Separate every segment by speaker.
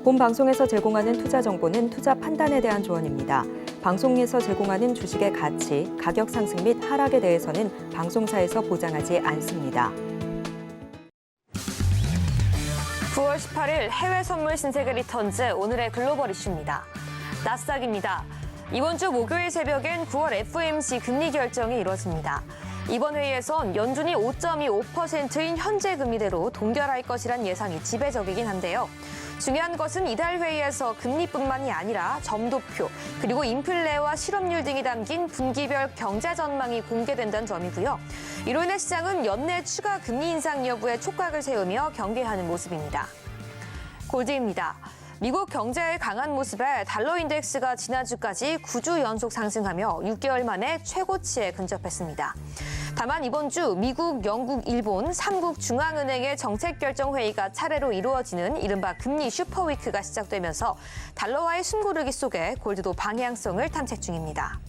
Speaker 1: 본 방송에서 제공하는 투자 정보는 투자 판단에 대한 조언입니다. 방송에서 제공하는 주식의 가치, 가격 상승 및 하락에 대해서는 방송사에서 보장하지 않습니다.
Speaker 2: 9월 18일 해외 선물 신세계 리턴즈 오늘의 글로벌 이슈입니다. 나스닥입니다. 이번 주 목요일 새벽엔 9월 FOMC 금리 결정이 이뤄집니다. 이번 회의에선 연준이 5.25%인 현재 금리대로 동결할 것이란 예상이 지배적이긴 한데요. 중요한 것은 이달 회의에서 금리뿐만이 아니라 점도표, 그리고 인플레와 실업률 등이 담긴 분기별 경제 전망이 공개된다는 점이고요. 이로 인해 시장은 연내 추가 금리 인상 여부에 촉각을 세우며 경계하는 모습입니다. 골드입니다. 미국 경제의 강한 모습에 달러 인덱스가 지난주까지 9주 연속 상승하며 6개월 만에 최고치에 근접했습니다. 다만 이번 주 미국, 영국, 일본 3국 중앙은행의 정책결정회의가 차례로 이루어지는 이른바 금리 슈퍼위크가 시작되면서 달러와의 숨고르기 속에 골드도 방향성을 탐색 중입니다.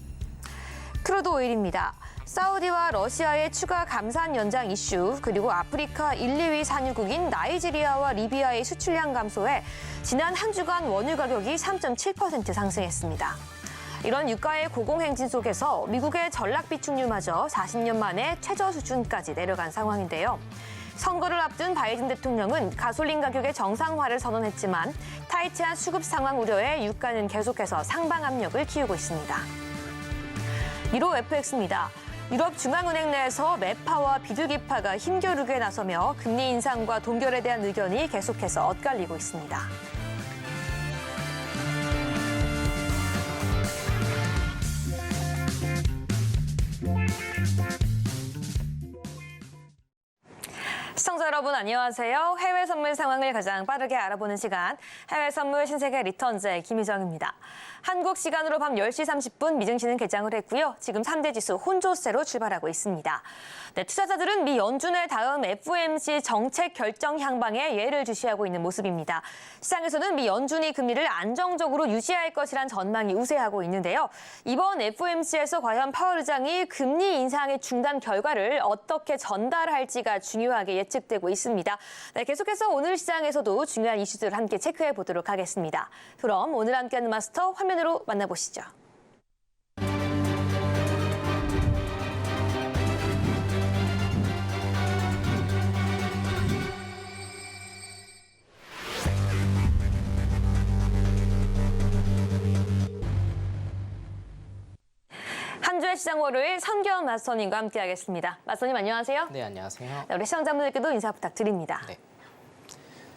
Speaker 2: 크루드 오일입니다. 사우디와 러시아의 추가 감산 연장 이슈, 그리고 아프리카 1, 2위 산유국인 나이지리아와 리비아의 수출량 감소에 지난 한 주간 원유 가격이 3.7% 상승했습니다. 이런 유가의 고공행진 속에서 미국의 전락 비축률마저 40년 만에 최저 수준까지 내려간 상황인데요. 선거를 앞둔 바이든 대통령은 가솔린 가격의 정상화를 선언했지만 타이트한 수급 상황 우려에 유가는 계속해서 상방 압력을 키우고 있습니다. 유로 FX입니다. 유럽 중앙은행 내에서 매파와 비둘기파가 힘겨루게 나서며 금리 인상과 동결에 대한 의견이 계속해서 엇갈리고 있습니다. 시청자 여러분 안녕하세요. 해외 선물 상황을 가장 빠르게 알아보는 시간, 해외 선물 신세계 리턴즈의 김희정입니다. 한국 시간으로 밤 10시 30분 미증시는 개장을 했고요. 지금 3대 지수 혼조세로 출발하고 있습니다. 네, 투자자들은 미 연준의 다음 FOMC 정책 결정 향방에 예를 주시하고 있는 모습입니다. 시장에서는 미 연준이 금리를 안정적으로 유지할 것이란 전망이 우세하고 있는데요. 이번 FOMC에서 과연 파월 의장이 금리 인상의 중단 결과를 어떻게 전달할지가 중요하게 예측되고 있습니다. 네, 계속해서 오늘 시장에서도 중요한 이슈들을 함께 체크해 보도록 하겠습니다. 그럼 오늘 함께하는 마스터 화면으로 만나보시죠. 한 주의 시장 월요일 선경 마스터님과 함께하겠습니다. 마스터님 안녕하세요.
Speaker 3: 네, 안녕하세요.
Speaker 2: 네, 우리 시청자분들께도 인사 부탁드립니다.
Speaker 3: 네.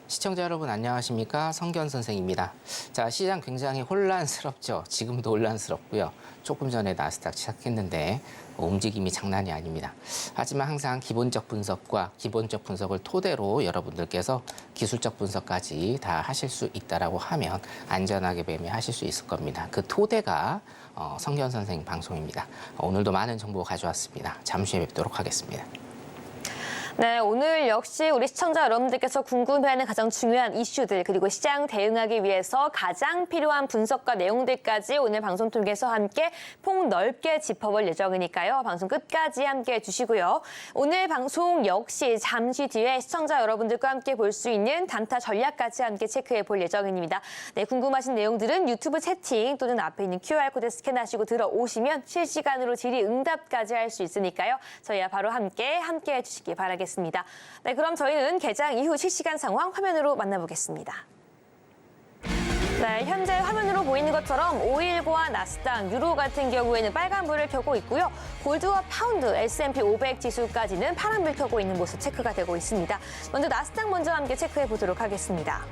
Speaker 3: 시청자 여러분 안녕하십니까? 성견 선생입니다. 자, 시장 굉장히 혼란스럽죠. 지금도 혼란스럽고요. 조금 전에 나스닥 시작했는데 움직임이 장난이 아닙니다. 하지만 항상 기본적 분석과 기본적 분석을 토대로 여러분들께서 기술적 분석까지 다 하실 수 있다라고 하면 안전하게 매매하실 수 있을 겁니다. 그 토대가 성견 선생 방송입니다. 오늘도 많은 정보 가져왔습니다. 잠시 후에 뵙도록 하겠습니다.
Speaker 2: 네, 오늘 역시 우리 시청자 여러분들께서 궁금해하는 가장 중요한 이슈들, 그리고 시장 대응하기 위해서 가장 필요한 분석과 내용들까지 오늘 방송 통해서 함께 폭넓게 짚어볼 예정이니까요. 방송 끝까지 함께 해주시고요. 오늘 방송 역시 잠시 뒤에 시청자 여러분들과 함께 볼 수 있는 단타 전략까지 함께 체크해 볼 예정입니다. 네, 궁금하신 내용들은 유튜브 채팅 또는 앞에 있는 QR코드 스캔하시고 들어오시면 실시간으로 질의응답까지 할 수 있으니까요. 저희와 바로 함께 해주시기 바라겠습니다. 네, 그럼 저희는 개장 이후 실시간 상황 화면으로 만나보겠습니다. 네, 현재 화면으로 보이는 것처럼 오일과 나스닥, 유로 같은 경우에는 빨간불을 켜고 있고요. 골드와 파운드, S&P 500 지수까지는 파란불 켜고 있는 모습 체크가 되고 있습니다. 먼저 나스닥 먼저 함께 체크해 보도록 하겠습니다.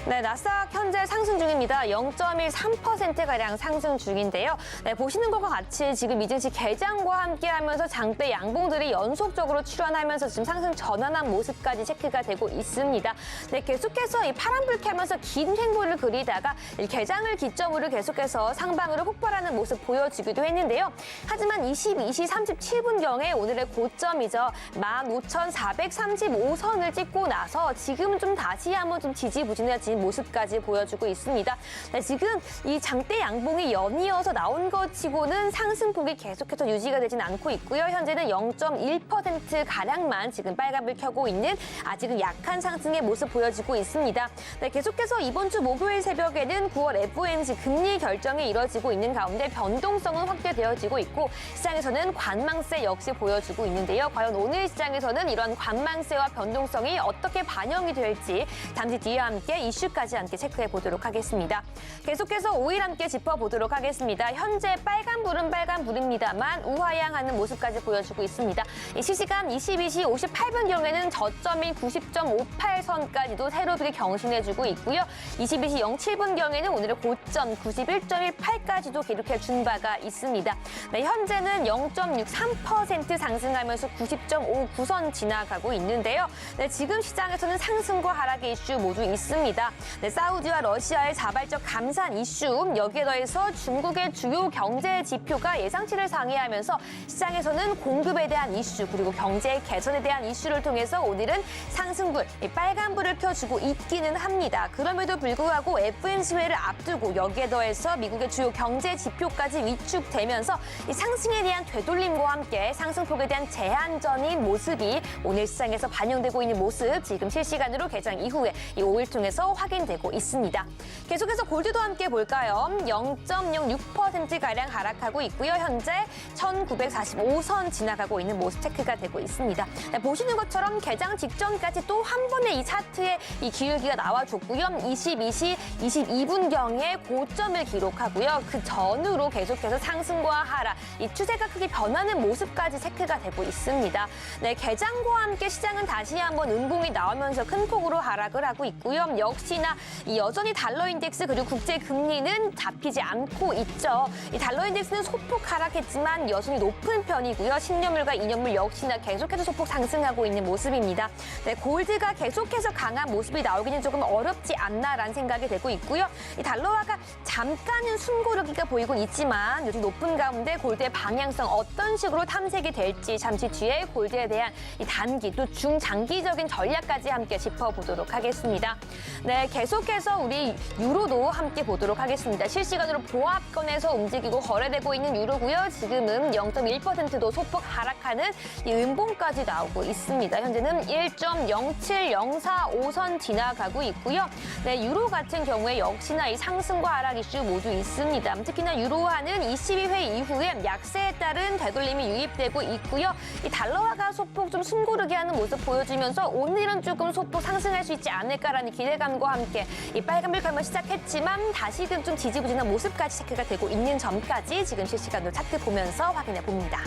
Speaker 2: 네, 나스닥 현재 상승 중입니다. 0.13%가량 상승 중인데요. 네, 보시는 것과 같이 지금 미증시 개장과 함께하면서 장대 양봉들이 연속적으로 출현하면서 지금 상승 전환한 모습까지 체크가 되고 있습니다. 네, 계속해서 이 파란불 켜면서 긴 횡보를 그리다가 이 개장을 기점으로 계속해서 상방으로 폭발하는 모습 보여주기도 했는데요. 하지만 22시 37분경에 오늘의 고점이죠. 15,435선을 찍고 나서 지금 좀 다시 한번 좀 지지부진해진 있는 모습까지 보여주고 있습니다. 네, 지금 이 장대 양봉이 연이어서 나온 것 치고는 상승폭이 계속해서 유지가 되진 않고 있고요. 현재는 0.1%가량만 지금 빨간불 켜고 있는 아직은 약한 상승의 모습 보여지고 있습니다. 네, 계속해서 이번 주 목요일 새벽에는 9월 FOMC 금리 결정이 이뤄지고 있는 가운데 변동성은 확대되어지고 있고 시장에서는 관망세 역시 보여주고 있는데요. 과연 오늘 시장에서는 이런 관망세와 변동성이 어떻게 반영이 될지 잠시 뒤에 함께 이슈까지 함께 체크해 보도록 하겠습니다. 계속해서 5일 함께 짚어보도록 하겠습니다. 현재 빨간불은 빨간불입니다만 우하향하는 모습까지 보여주고 있습니다. 이 실시간 22시 58분경에는 저점인 90.58선까지도 새롭게 경신해주고 있고요. 22시 07분경에는 오늘의 고점 91.18까지도 기록해 준 바가 있습니다. 네, 현재는 0.63% 상승하면서 90.59선 지나가고 있는데요. 네, 지금 시장에서는 상승과 하락의 이슈 모두 있습니다. 네, 사우디와 러시아의 자발적 감산 이슈, 여기에 더해서 중국의 주요 경제 지표가 예상치를 상회하면서 시장에서는 공급에 대한 이슈 그리고 경제 개선에 대한 이슈를 통해서 오늘은 상승불, 빨간불을 펴주고 있기는 합니다. 그럼에도 불구하고 FOMC 회의를 앞두고 여기에 더해서 미국의 주요 경제 지표까지 위축되면서 이 상승에 대한 되돌림과 함께 상승폭에 대한 제한적인 모습이 오늘 시장에서 반영되고 있는 모습 지금 실시간으로 개장 이후에 이 5일 통해서 확인되고 있습니다. 계속해서 골드도 함께 볼까요? 0.06%가량 하락하고 있고요. 현재 1945선 지나가고 있는 모습 체크가 되고 있습니다. 네, 보시는 것처럼 개장 직전까지 또 한 번의 이 차트에 이 기울기가 나와줬고요. 22시 22분경에 고점을 기록하고요. 그 전후로 계속해서 상승과 하락, 이 추세가 크게 변하는 모습까지 체크가 되고 있습니다. 네, 개장과 함께 시장은 다시 한번 음봉이 나오면서 큰 폭으로 하락을 하고 있고요. 역시나 이 여전히 달러 인덱스 그리고 국제 금리는 잡히지 않고 있죠. 이 달러 인덱스는 소폭 하락했지만 여전히 높은 편이고요. 10년물과 2년물 역시나 계속해서 소폭 상승하고 있는 모습입니다. 네, 골드가 계속해서 강한 모습이 나오기는 조금 어렵지 않나라는 생각이 되고 있고요. 이 달러화가 잠깐은 숨고르기가 보이고 있지만 요즘 높은 가운데 골드의 방향성 어떤 식으로 탐색이 될지 잠시 뒤에 골드에 대한 이 단기 또 중장기적인 전략까지 함께 짚어보도록 하겠습니다. 네, 계속해서 우리 유로도 함께 보도록 하겠습니다. 실시간으로 보합권에서 움직이고 거래되고 있는 유로고요. 지금은 0.1%도 소폭 하락하는 이 음봉까지 나오고 있습니다. 현재는 1.07045선 지나가고 있고요. 네, 유로 같은 경우에 역시나 이 상승과 하락 이슈 모두 있습니다. 특히나 유로화는 22회 이후에 약세에 따른 되돌림이 유입되고 있고요. 이 달러화가 소폭 좀 숨고르게 하는 모습 보여주면서 오늘은 조금 소폭 상승할 수 있지 않을까라는 기대감과 함께 이 빨간불 걸면 시작했지만 다시금 좀 지지부진한 모습까지 체크가 되고 있는 점까지 지금 실시간으로 차트 보면서 확인해 봅니다.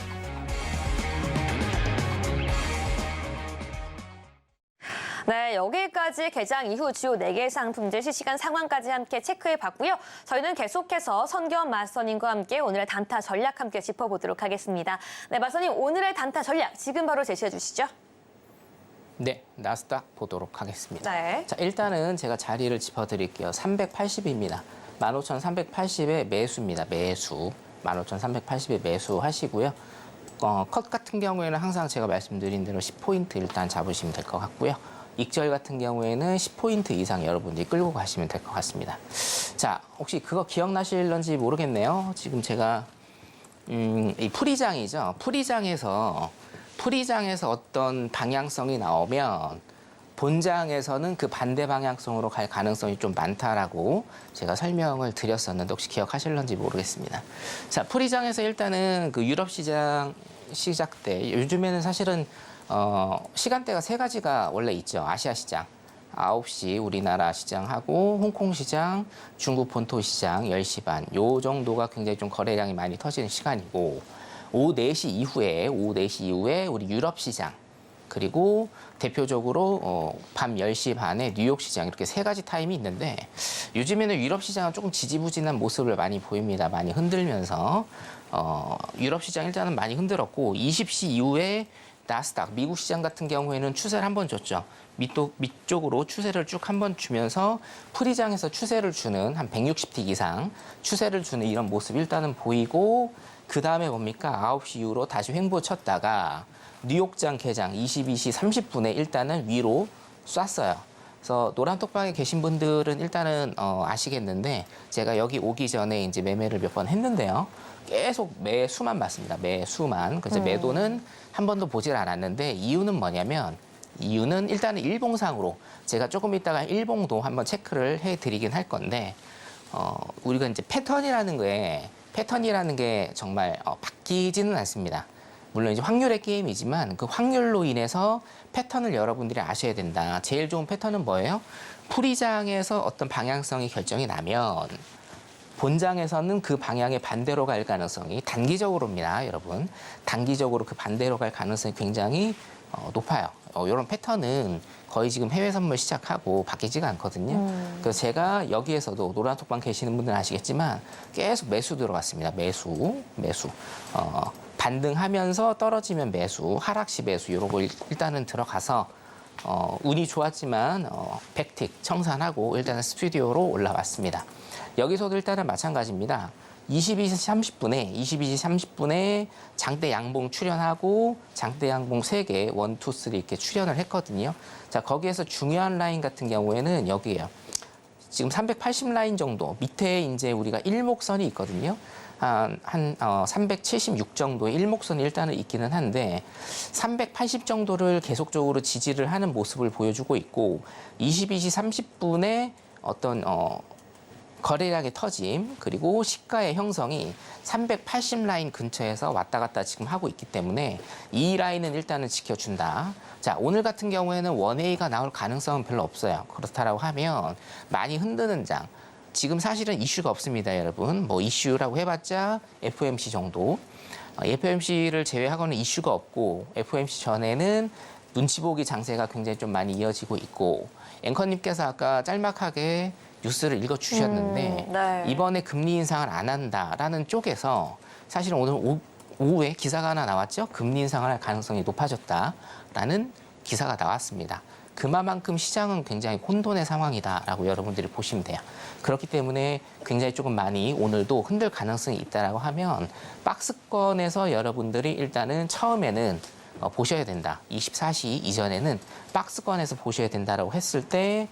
Speaker 2: 네, 여기까지 개장 이후 주요 4개 상품들 실시간 상황까지 함께 체크해봤고요. 저희는 계속해서 선경 마스터님과 함께 오늘의 단타 전략 함께 짚어보도록 하겠습니다. 네, 마스터님 오늘의 단타 전략 지금 바로 제시해 주시죠.
Speaker 3: 네, 나스닥 보도록 하겠습니다.
Speaker 2: 네.
Speaker 3: 자, 일단은 제가 자리를 짚어드릴게요. 380입니다. 15,380의 매수입니다. 매수. 15,380의 매수하시고요. 컷 같은 경우에는 항상 제가 말씀드린 대로 10포인트 일단 잡으시면 될 것 같고요. 익절 같은 경우에는 10포인트 이상 여러분들이 끌고 가시면 될 것 같습니다. 자, 혹시 그거 기억나실런지 모르겠네요. 지금 제가 이 풀이장이죠. 풀이장에서 어떤 방향성이 나오면 본장에서는 그 반대 방향성으로 갈 가능성이 좀 많다라고 제가 설명을 드렸었는데 혹시 기억하실런지 모르겠습니다. 자, 풀이장에서 일단은 그 유럽 시장 시작 때 요즘에는 사실은 시간대가 3가지가 원래 있죠. 아시아 시장 9시 우리나라 시장하고 홍콩 시장, 중국 본토 시장 10시 반 요 정도가 굉장히 좀 거래량이 많이 터지는 시간이고 오후 4시 이후에 우리 유럽 시장 그리고 대표적으로 밤 10시 반에 뉴욕 시장 이렇게 3가지 타임이 있는데 요즘에는 유럽 시장은 조금 지지부진한 모습을 많이 보입니다. 많이 흔들면서 유럽 시장 일단은 많이 흔들었고 20시 이후에 나스닥 미국 시장 같은 경우에는 추세를 한번 줬죠. 밑쪽으로 추세를 쭉 한번 주면서 풀이장에서 추세를 주는 한 160틱 이상 추세를 주는 이런 모습 일단은 보이고 그 다음에 뭡니까? 9시 이후로 다시 횡보 쳤다가 뉴욕장 개장 22시 30분에 일단은 위로 쐈어요. 그래서 노란톡방에 계신 분들은 일단은 아시겠는데 제가 여기 오기 전에 이제 매매를 몇 번 했는데요. 계속 매수만 봤습니다. 매수만. 그래서 매도는 한 번도 보질 않았는데 이유는 뭐냐면 이유는 일단은 일봉상으로 제가 조금 있다가 일봉도 한번 체크를 해드리긴 할 건데 우리가 이제 패턴이라는 게 정말 바뀌지는 않습니다. 물론 이제 확률의 게임이지만 그 확률로 인해서 패턴을 여러분들이 아셔야 된다. 제일 좋은 패턴은 뭐예요? 풀이장에서 어떤 방향성이 결정이 나면 본장에서는 그 방향의 반대로 갈 가능성이 단기적으로입니다, 여러분. 단기적으로 그 반대로 갈 가능성이 굉장히 높아요. 이런 패턴은 거의 지금 해외 선물 시작하고 바뀌지가 않거든요. 그래서 제가 여기에서도 노란톡방 계시는 분들은 아시겠지만 계속 매수 들어갔습니다. 매수. 반등하면서 떨어지면 매수, 하락시 매수 이런 거 일단은 들어가서 운이 좋았지만 백틱 청산하고 일단은 스튜디오로 올라왔습니다. 여기서도 일단은 마찬가지입니다. 22시 30분에 장대 양봉 출현하고 장대 양봉 3개, 1, 2, 3 이렇게 출현을 했거든요. 자, 거기에서 중요한 라인 같은 경우에는 여기에요. 지금 380 라인 정도 밑에 이제 우리가 일목선이 있거든요. 한 376 정도의 일목선이 일단은 있기는 한데 380 정도를 계속적으로 지지를 하는 모습을 보여주고 있고 22시 30분에 어떤 거래량의 터짐 그리고 시가의 형성이 380 라인 근처에서 왔다 갔다 지금 하고 있기 때문에 이 라인은 일단은 지켜준다. 자, 오늘 같은 경우에는 원웨이가 나올 가능성은 별로 없어요. 그렇다라고 하면 많이 흔드는 장. 지금 사실은 이슈가 없습니다, 여러분. 뭐 이슈라고 해봤자 FOMC 정도. FOMC를 제외하고는 이슈가 없고 FOMC 전에는 눈치 보기 장세가 굉장히 좀 많이 이어지고 있고 앵커님께서 아까 짤막하게 뉴스를 읽어주셨는데
Speaker 2: 네.
Speaker 3: 이번에 금리 인상을 안 한다라는 쪽에서 사실은 오늘 오후에 기사가 하나 나왔죠. 금리 인상을 할 가능성이 높아졌다라는 기사가 나왔습니다. 그만큼 시장은 굉장히 혼돈의 상황이다라고 여러분들이 보시면 돼요. 그렇기 때문에 굉장히 조금 많이 오늘도 흔들 가능성이 있다라고 하면 박스권에서 여러분들이 일단은 처음에는 보셔야 된다. 24시 이전에는 박스권에서 보셔야 된다라고 했을 때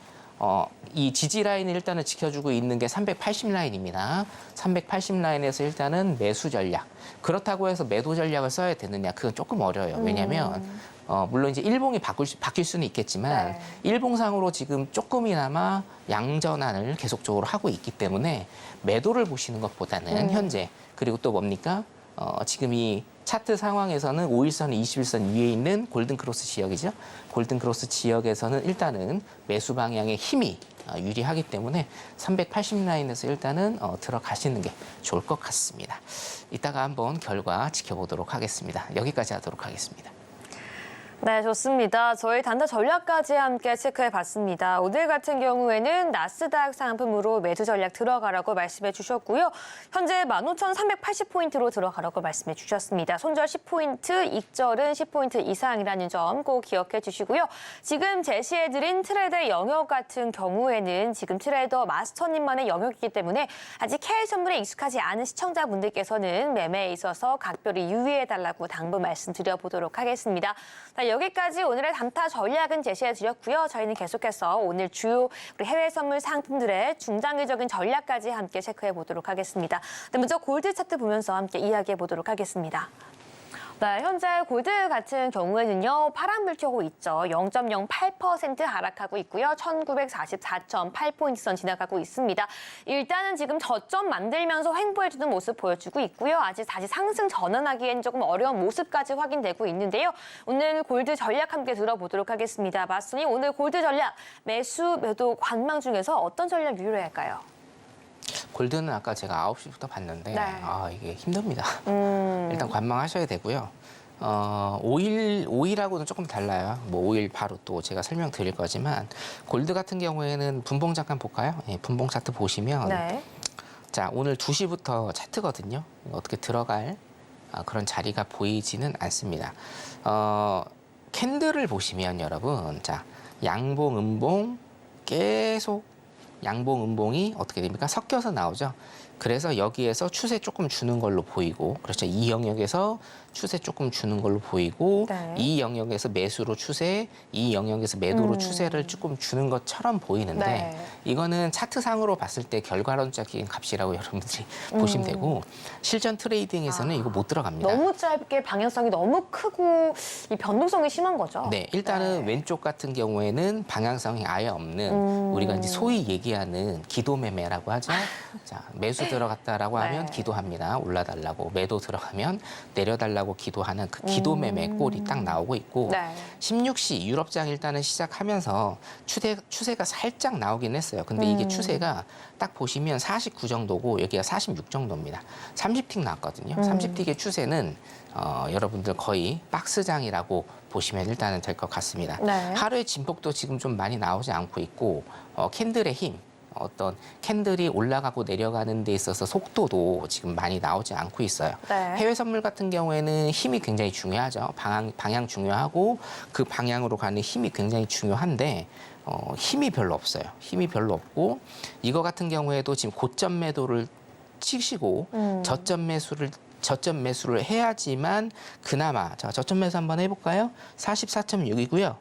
Speaker 3: 이 지지 라인을 일단은 지켜주고 있는 게 380 라인입니다. 380 라인에서 일단은 매수 전략. 그렇다고 해서 매도 전략을 써야 되느냐? 그건 조금 어려워요. 왜냐하면 물론 이제 일봉이 바뀔 수는 있겠지만 일봉상으로 지금 조금이나마 양전환을 계속적으로 하고 있기 때문에 매도를 보시는 것보다는 현재 그리고 또 뭡니까? 지금 이 차트 상황에서는 5일선, 21선 위에 있는 골든크로스 지역이죠. 골든크로스 지역에서는 일단은 매수 방향의 힘이 유리하기 때문에 380 라인에서 일단은 들어가시는 게 좋을 것 같습니다. 이따가 한번 결과 지켜보도록 하겠습니다. 여기까지 하도록 하겠습니다.
Speaker 2: 네, 좋습니다. 저희 단타 전략까지 함께 체크해 봤습니다. 오늘 같은 경우에는 나스닥 상품으로 매수 전략 들어가라고 말씀해 주셨고요. 현재 15,380포인트로 들어가라고 말씀해 주셨습니다. 손절 10포인트, 익절은 10포인트 이상이라는 점 꼭 기억해 주시고요. 지금 제시해드린 트레이더의 영역 같은 경우에는 지금 트레이더 마스터님만의 영역이기 때문에 아직 K 선물에 익숙하지 않은 시청자분들께서는 매매에 있어서 각별히 유의해달라고 당부 말씀드려보도록 하겠습니다. 자, 여기까지 오늘의 단타 전략은 제시해드렸고요. 저희는 계속해서 오늘 주요 우리 해외 선물 상품들의 중장기적인 전략까지 함께 체크해보도록 하겠습니다. 네, 먼저 골드 차트 보면서 함께 이야기해보도록 하겠습니다. 네, 현재 골드 같은 경우에는요, 파란불 켜고 있죠. 0.08% 하락하고 있고요. 1944.8포인트 선 지나가고 있습니다. 일단은 지금 저점 만들면서 횡보해주는 모습 보여주고 있고요. 아직 다시 상승 전환하기엔 조금 어려운 모습까지 확인되고 있는데요. 오늘 골드 전략 함께 들어보도록 하겠습니다. 마스터님, 오늘 골드 전략 매수, 매도 관망 중에서 어떤 전략 유효할까요?
Speaker 3: 골드는 아까 제가 9시부터 봤는데
Speaker 2: 네.
Speaker 3: 이게 힘듭니다. 일단 관망하셔야 되고요. 5일하고는 조금 달라요. 뭐 5일 바로 또 제가 설명드릴 거지만 골드 같은 경우에는 분봉 잠깐 볼까요? 예, 분봉 차트 보시면
Speaker 2: 네.
Speaker 3: 자, 오늘 2시부터 차트거든요. 어떻게 들어갈 그런 자리가 보이지는 않습니다. 캔들을 보시면 여러분, 자, 양봉, 음봉 계속 양봉, 음봉이 어떻게 됩니까? 섞여서 나오죠. 그래서 여기에서 추세 조금 주는 걸로 보이고, 그렇죠. 이 영역에서 추세 조금 주는 걸로 보이고
Speaker 2: 네.
Speaker 3: 이 영역에서 매수로 추세, 이 영역에서 매도로 추세를 조금 주는 것처럼 보이는데
Speaker 2: 네.
Speaker 3: 이거는 차트상으로 봤을 때 결과론적인 값이라고 여러분들이 보시면 되고 실전 트레이딩에서는 이거 못 들어갑니다.
Speaker 2: 너무 짧게 방향성이 너무 크고 이 변동성이 심한 거죠.
Speaker 3: 네, 일단은
Speaker 2: 네.
Speaker 3: 왼쪽 같은 경우에는 방향성이 아예 없는 우리가 이제 소위 얘기하는 기도 매매라고 하죠. 자, 매수 들어갔다라고 하면
Speaker 2: 네.
Speaker 3: 기도합니다. 올라달라고. 매도 들어가면 내려달라고 기도하는 그 기도 매매 꼴이 딱 나오고 있고
Speaker 2: 네.
Speaker 3: 16시 유럽장 일단은 시작하면서 추세가 살짝 나오긴 했어요. 근데 이게 추세가 딱 보시면 49 정도고 여기가 46 정도입니다. 30틱 나왔거든요. 30틱의 추세는 여러분들 거의 박스장이라고 보시면 일단은 될 것 같습니다.
Speaker 2: 네.
Speaker 3: 하루의 진폭도 지금 좀 많이 나오지 않고 있고 캔들의 힘, 어떤 캔들이 올라가고 내려가는 데 있어서 속도도 지금 많이 나오지 않고 있어요.
Speaker 2: 네.
Speaker 3: 해외 선물 같은 경우에는 힘이 굉장히 중요하죠. 방향 중요하고 그 방향으로 가는 힘이 굉장히 중요한데 힘이 별로 없어요. 힘이 별로 없고 이거 같은 경우에도 지금 고점 매도를 치시고 저점 매수를 해야지만 그나마 자 저점 매수 한번 해볼까요? 44.6이고요.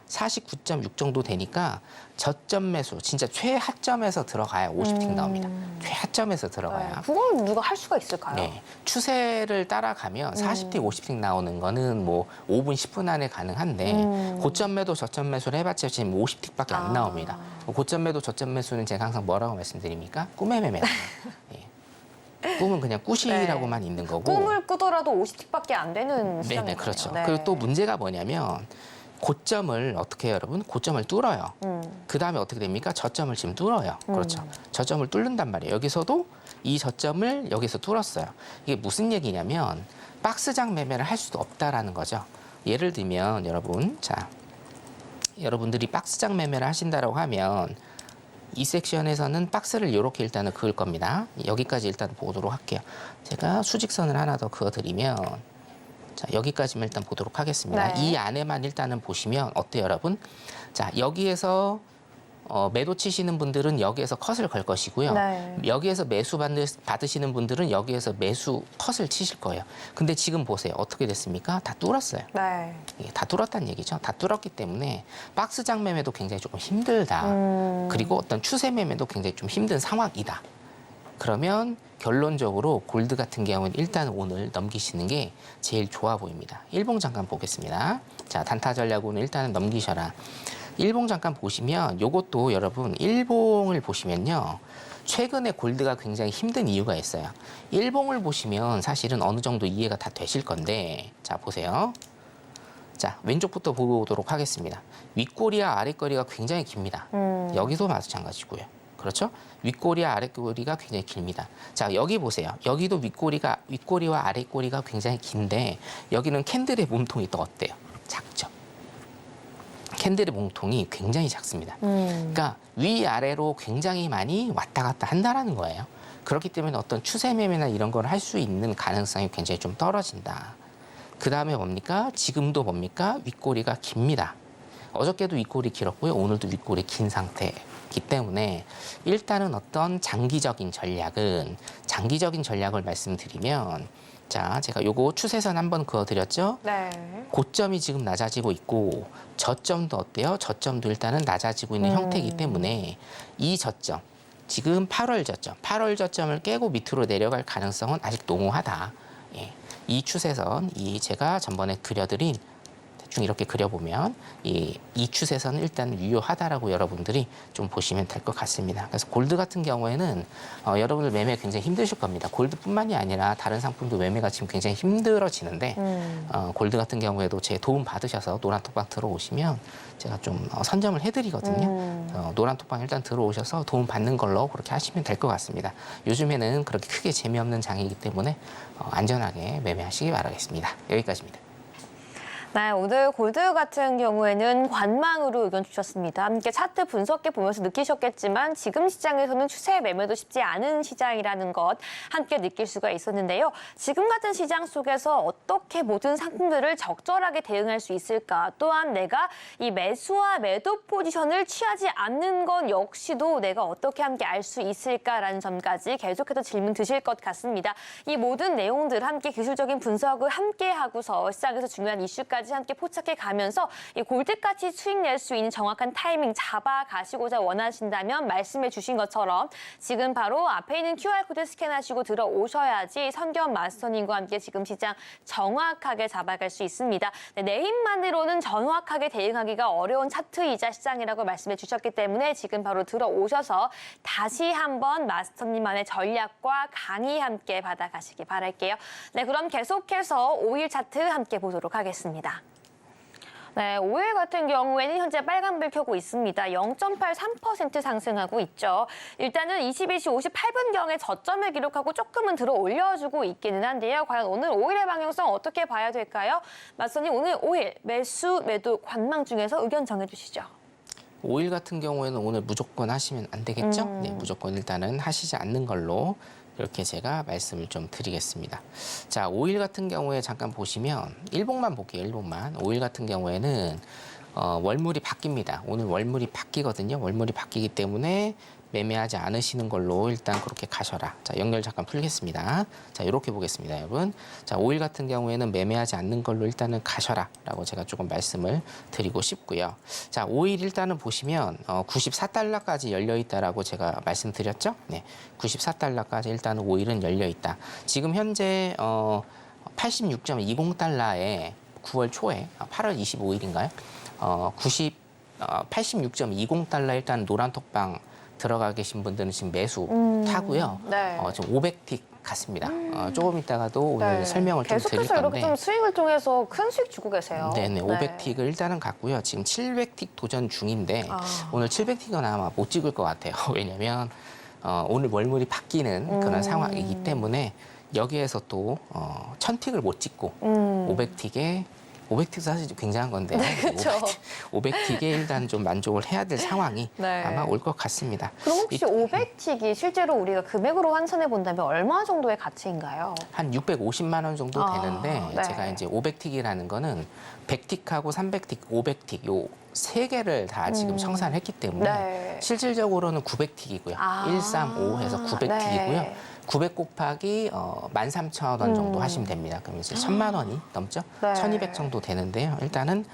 Speaker 3: 49.6 정도 되니까 저점 매수 진짜 최하점에서 들어가야 50틱 나옵니다. 최하점에서 들어가야.
Speaker 2: 네. 그걸 누가 할 수가 있을까요?
Speaker 3: 네. 추세를 따라가면 40틱, 50틱 나오는 거는 뭐 5분, 10분 안에 가능한데 고점 매도, 저점 매수를 해봤자 지금 50틱밖에 안 나옵니다. 고점 매도, 저점 매수는 제가 항상 뭐라고 말씀드립니까? 꿈의 매매다. 예. 꿈은 그냥 꾸시라고만 있는 거고.
Speaker 2: 꿈을 꾸더라도 50틱밖에 안 되는 시장이네요.
Speaker 3: 네네, 그렇죠.
Speaker 2: 네.
Speaker 3: 그리고 또 문제가 뭐냐면 고점을 어떻게 해요, 여러분? 고점을 뚫어요. 그 다음에 어떻게 됩니까? 저점을 지금 뚫어요. 그렇죠. 저점을 뚫는단 말이에요. 여기서도 이 저점을 여기서 뚫었어요. 이게 무슨 얘기냐면 박스장 매매를 할 수도 없다라는 거죠. 예를 들면 여러분, 자, 여러분들이 박스장 매매를 하신다라고 하면 이 섹션에서는 박스를 이렇게 일단은 그을 겁니다. 여기까지 일단 보도록 할게요. 제가 수직선을 하나 더 그어드리면 자, 여기까지만 일단 보도록 하겠습니다.
Speaker 2: 네.
Speaker 3: 이 안에만 일단은 보시면 어때요, 여러분? 자, 여기에서 매도 치시는 분들은 여기에서 컷을 걸 것이고요.
Speaker 2: 네.
Speaker 3: 여기에서 매수 받으시는 분들은 여기에서 매수 컷을 치실 거예요. 근데 지금 보세요. 어떻게 됐습니까? 다 뚫었어요.
Speaker 2: 네.
Speaker 3: 예, 다 뚫었다는 얘기죠. 다 뚫었기 때문에 박스장 매매도 굉장히 조금 힘들다. 그리고 어떤 추세 매매도 굉장히 좀 힘든 상황이다. 그러면 결론적으로 골드 같은 경우는 일단 오늘 넘기시는 게 제일 좋아 보입니다. 일봉 잠깐 보겠습니다. 자, 단타 전략으로는 일단은 넘기셔라. 일봉 잠깐 보시면 요것도 여러분 일봉을 보시면요. 최근에 골드가 굉장히 힘든 이유가 있어요. 일봉을 보시면 사실은 어느 정도 이해가 다 되실 건데 자, 보세요. 자, 왼쪽부터 보도록 하겠습니다. 윗꼬리와 아랫꼬리가 굉장히 깁니다. 여기도 마찬가지고요. 그렇죠? 윗꼬리와 아랫꼬리가 굉장히 깁니다. 자, 여기 보세요. 여기도 윗꼬리와 아랫꼬리가 굉장히 긴데 여기는 캔들의 몸통이 또 어때요? 작죠? 캔들의 몸통이 굉장히 작습니다. 그러니까 위아래로 굉장히 많이 왔다 갔다 한다라는 거예요. 그렇기 때문에 어떤 추세 매매나 이런 걸 할 수 있는 가능성이 굉장히 좀 떨어진다. 그 다음에 뭡니까? 지금도 뭡니까? 윗꼬리가 깁니다. 어저께도 윗꼬리 길었고요. 오늘도 윗꼬리 긴 상태이기 때문에 일단은 어떤 장기적인 전략을 말씀드리면 자, 제가 요거 추세선 한번 그어드렸죠?
Speaker 2: 네.
Speaker 3: 고점이 지금 낮아지고 있고 저점도 어때요? 저점도 일단은 낮아지고 있는 형태이기 때문에 이 저점, 지금 8월 저점을 깨고 밑으로 내려갈 가능성은 아직 농후하다. 예. 이 추세선, 이 제가 전번에 그려드린 대충 이렇게 그려보면 이 추세선은 일단 유효하다라고 여러분들이 좀 보시면 될 것 같습니다. 그래서 골드 같은 경우에는 여러분들 매매 굉장히 힘드실 겁니다. 골드뿐만이 아니라 다른 상품도 매매가 지금 굉장히 힘들어지는데 골드 같은 경우에도 제 도움 받으셔서 노란톡방 들어오시면 제가 좀 선점을 해드리거든요. 노란톡방 일단 들어오셔서 도움 받는 걸로 그렇게 하시면 될 것 같습니다. 요즘에는 그렇게 크게 재미없는 장이기 때문에 안전하게 매매하시기 바라겠습니다. 여기까지입니다.
Speaker 2: 네, 오늘 골드 같은 경우에는 관망으로 의견 주셨습니다. 함께 차트 분석해 보면서 느끼셨겠지만 지금 시장에서는 추세 매매도 쉽지 않은 시장이라는 것 함께 느낄 수가 있었는데요. 지금 같은 시장 속에서 어떻게 모든 상품들을 적절하게 대응할 수 있을까? 또한 내가 이 매수와 매도 포지션을 취하지 않는 것 역시도 내가 어떻게 함께 알 수 있을까라는 점까지 계속해서 질문 드실 것 같습니다. 이 모든 내용들 함께 기술적인 분석을 함께 하고서 시장에서 중요한 이슈까지 함께 포착해 가면서 이 골드같이 수익 낼 수 있는 정확한 타이밍 잡아가시고자 원하신다면 말씀해 주신 것처럼 지금 바로 앞에 있는 QR코드 스캔하시고 들어오셔야지 선견 마스터님과 함께 지금 시장 정확하게 잡아갈 수 있습니다. 네, 내 힘만으로는 정확하게 대응하기가 어려운 차트이자 시장이라고 말씀해 주셨기 때문에 지금 바로 들어오셔서 다시 한번 마스터님만의 전략과 강의 함께 받아가시기 바랄게요. 네, 그럼 계속해서 5일 차트 함께 보도록 하겠습니다. 네, 5일 같은 경우에는 현재 빨간불 켜고 있습니다. 0.83% 상승하고 있죠. 일단은 22시 58분경에 저점을 기록하고 조금은 들어 올려주고 있기는 한데요. 과연 오늘 5일의 방향성 어떻게 봐야 될까요? 마스터님, 오늘 5일 매수, 매도, 관망 중에서 의견 정해주시죠.
Speaker 3: 5일 같은 경우에는 오늘 무조건 하시면 안 되겠죠? 네, 무조건 일단은 하시지 않는 걸로 이렇게 제가 말씀을 좀 드리겠습니다. 자, 5일 같은 경우에 잠깐 보시면 일봉만 볼게요. 일봉만. 5일 같은 경우에는 월물이 바뀝니다. 오늘 월물이 바뀌거든요. 월물이 바뀌기 때문에 매매하지 않으시는 걸로 일단 그렇게 가셔라. 자, 연결 잠깐 풀겠습니다. 자, 이렇게 보겠습니다, 여러분. 자, 5일 같은 경우에는 매매하지 않는 걸로 일단은 가셔라 라고 제가 조금 말씀을 드리고 싶고요. 자, 5일 일단은 보시면 94달러까지 열려 있다라고 제가 말씀드렸죠. 네, 94달러까지 일단은 5일은 열려 있다. 지금 현재 86.20달러에 9월 초에 8월 25일인가요? 86.20달러 일단 노란 톡방 들어가 계신 분들은 지금 매수 타고요.
Speaker 2: 네.
Speaker 3: 지금 500틱 같습니다. 조금 있다가도 오늘
Speaker 2: 네.
Speaker 3: 설명을 좀 드릴
Speaker 2: 계속해서
Speaker 3: 건데.
Speaker 2: 이렇게 좀 수익을 통해서 큰 수익 주고 계세요.
Speaker 3: 네네, 500틱을 일단은 갔고요. 지금 700틱 도전 중인데 오늘 700틱은 아마 못 찍을 것 같아요. 왜냐면 오늘 월물이 바뀌는 그런 상황이기 때문에 여기에서 또 1000틱을 못 찍고 500틱도 사실 굉장한 건데
Speaker 2: 그렇죠.
Speaker 3: 500틱에 일단 좀 만족을 해야 될 상황이
Speaker 2: 네.
Speaker 3: 아마 올 것 같습니다.
Speaker 2: 그럼 혹시 500틱이 실제로 우리가 금액으로 환산해 본다면 얼마 정도의 가치인가요?
Speaker 3: 한 650만 원 정도 되는데
Speaker 2: 네.
Speaker 3: 제가 이제 500틱이라는 거는 100틱하고 300틱, 500틱 요 세 개를 다 지금 청산했기 때문에
Speaker 2: 네.
Speaker 3: 실질적으로는 900틱이고요. 135 해서 900틱이고요.
Speaker 2: 네.
Speaker 3: 900 곱하기 13,000원 정도 하시면 됩니다. 그럼 이제 1,000만 원이 넘죠?
Speaker 2: 네.
Speaker 3: 1,200 정도 되는데요. 일단은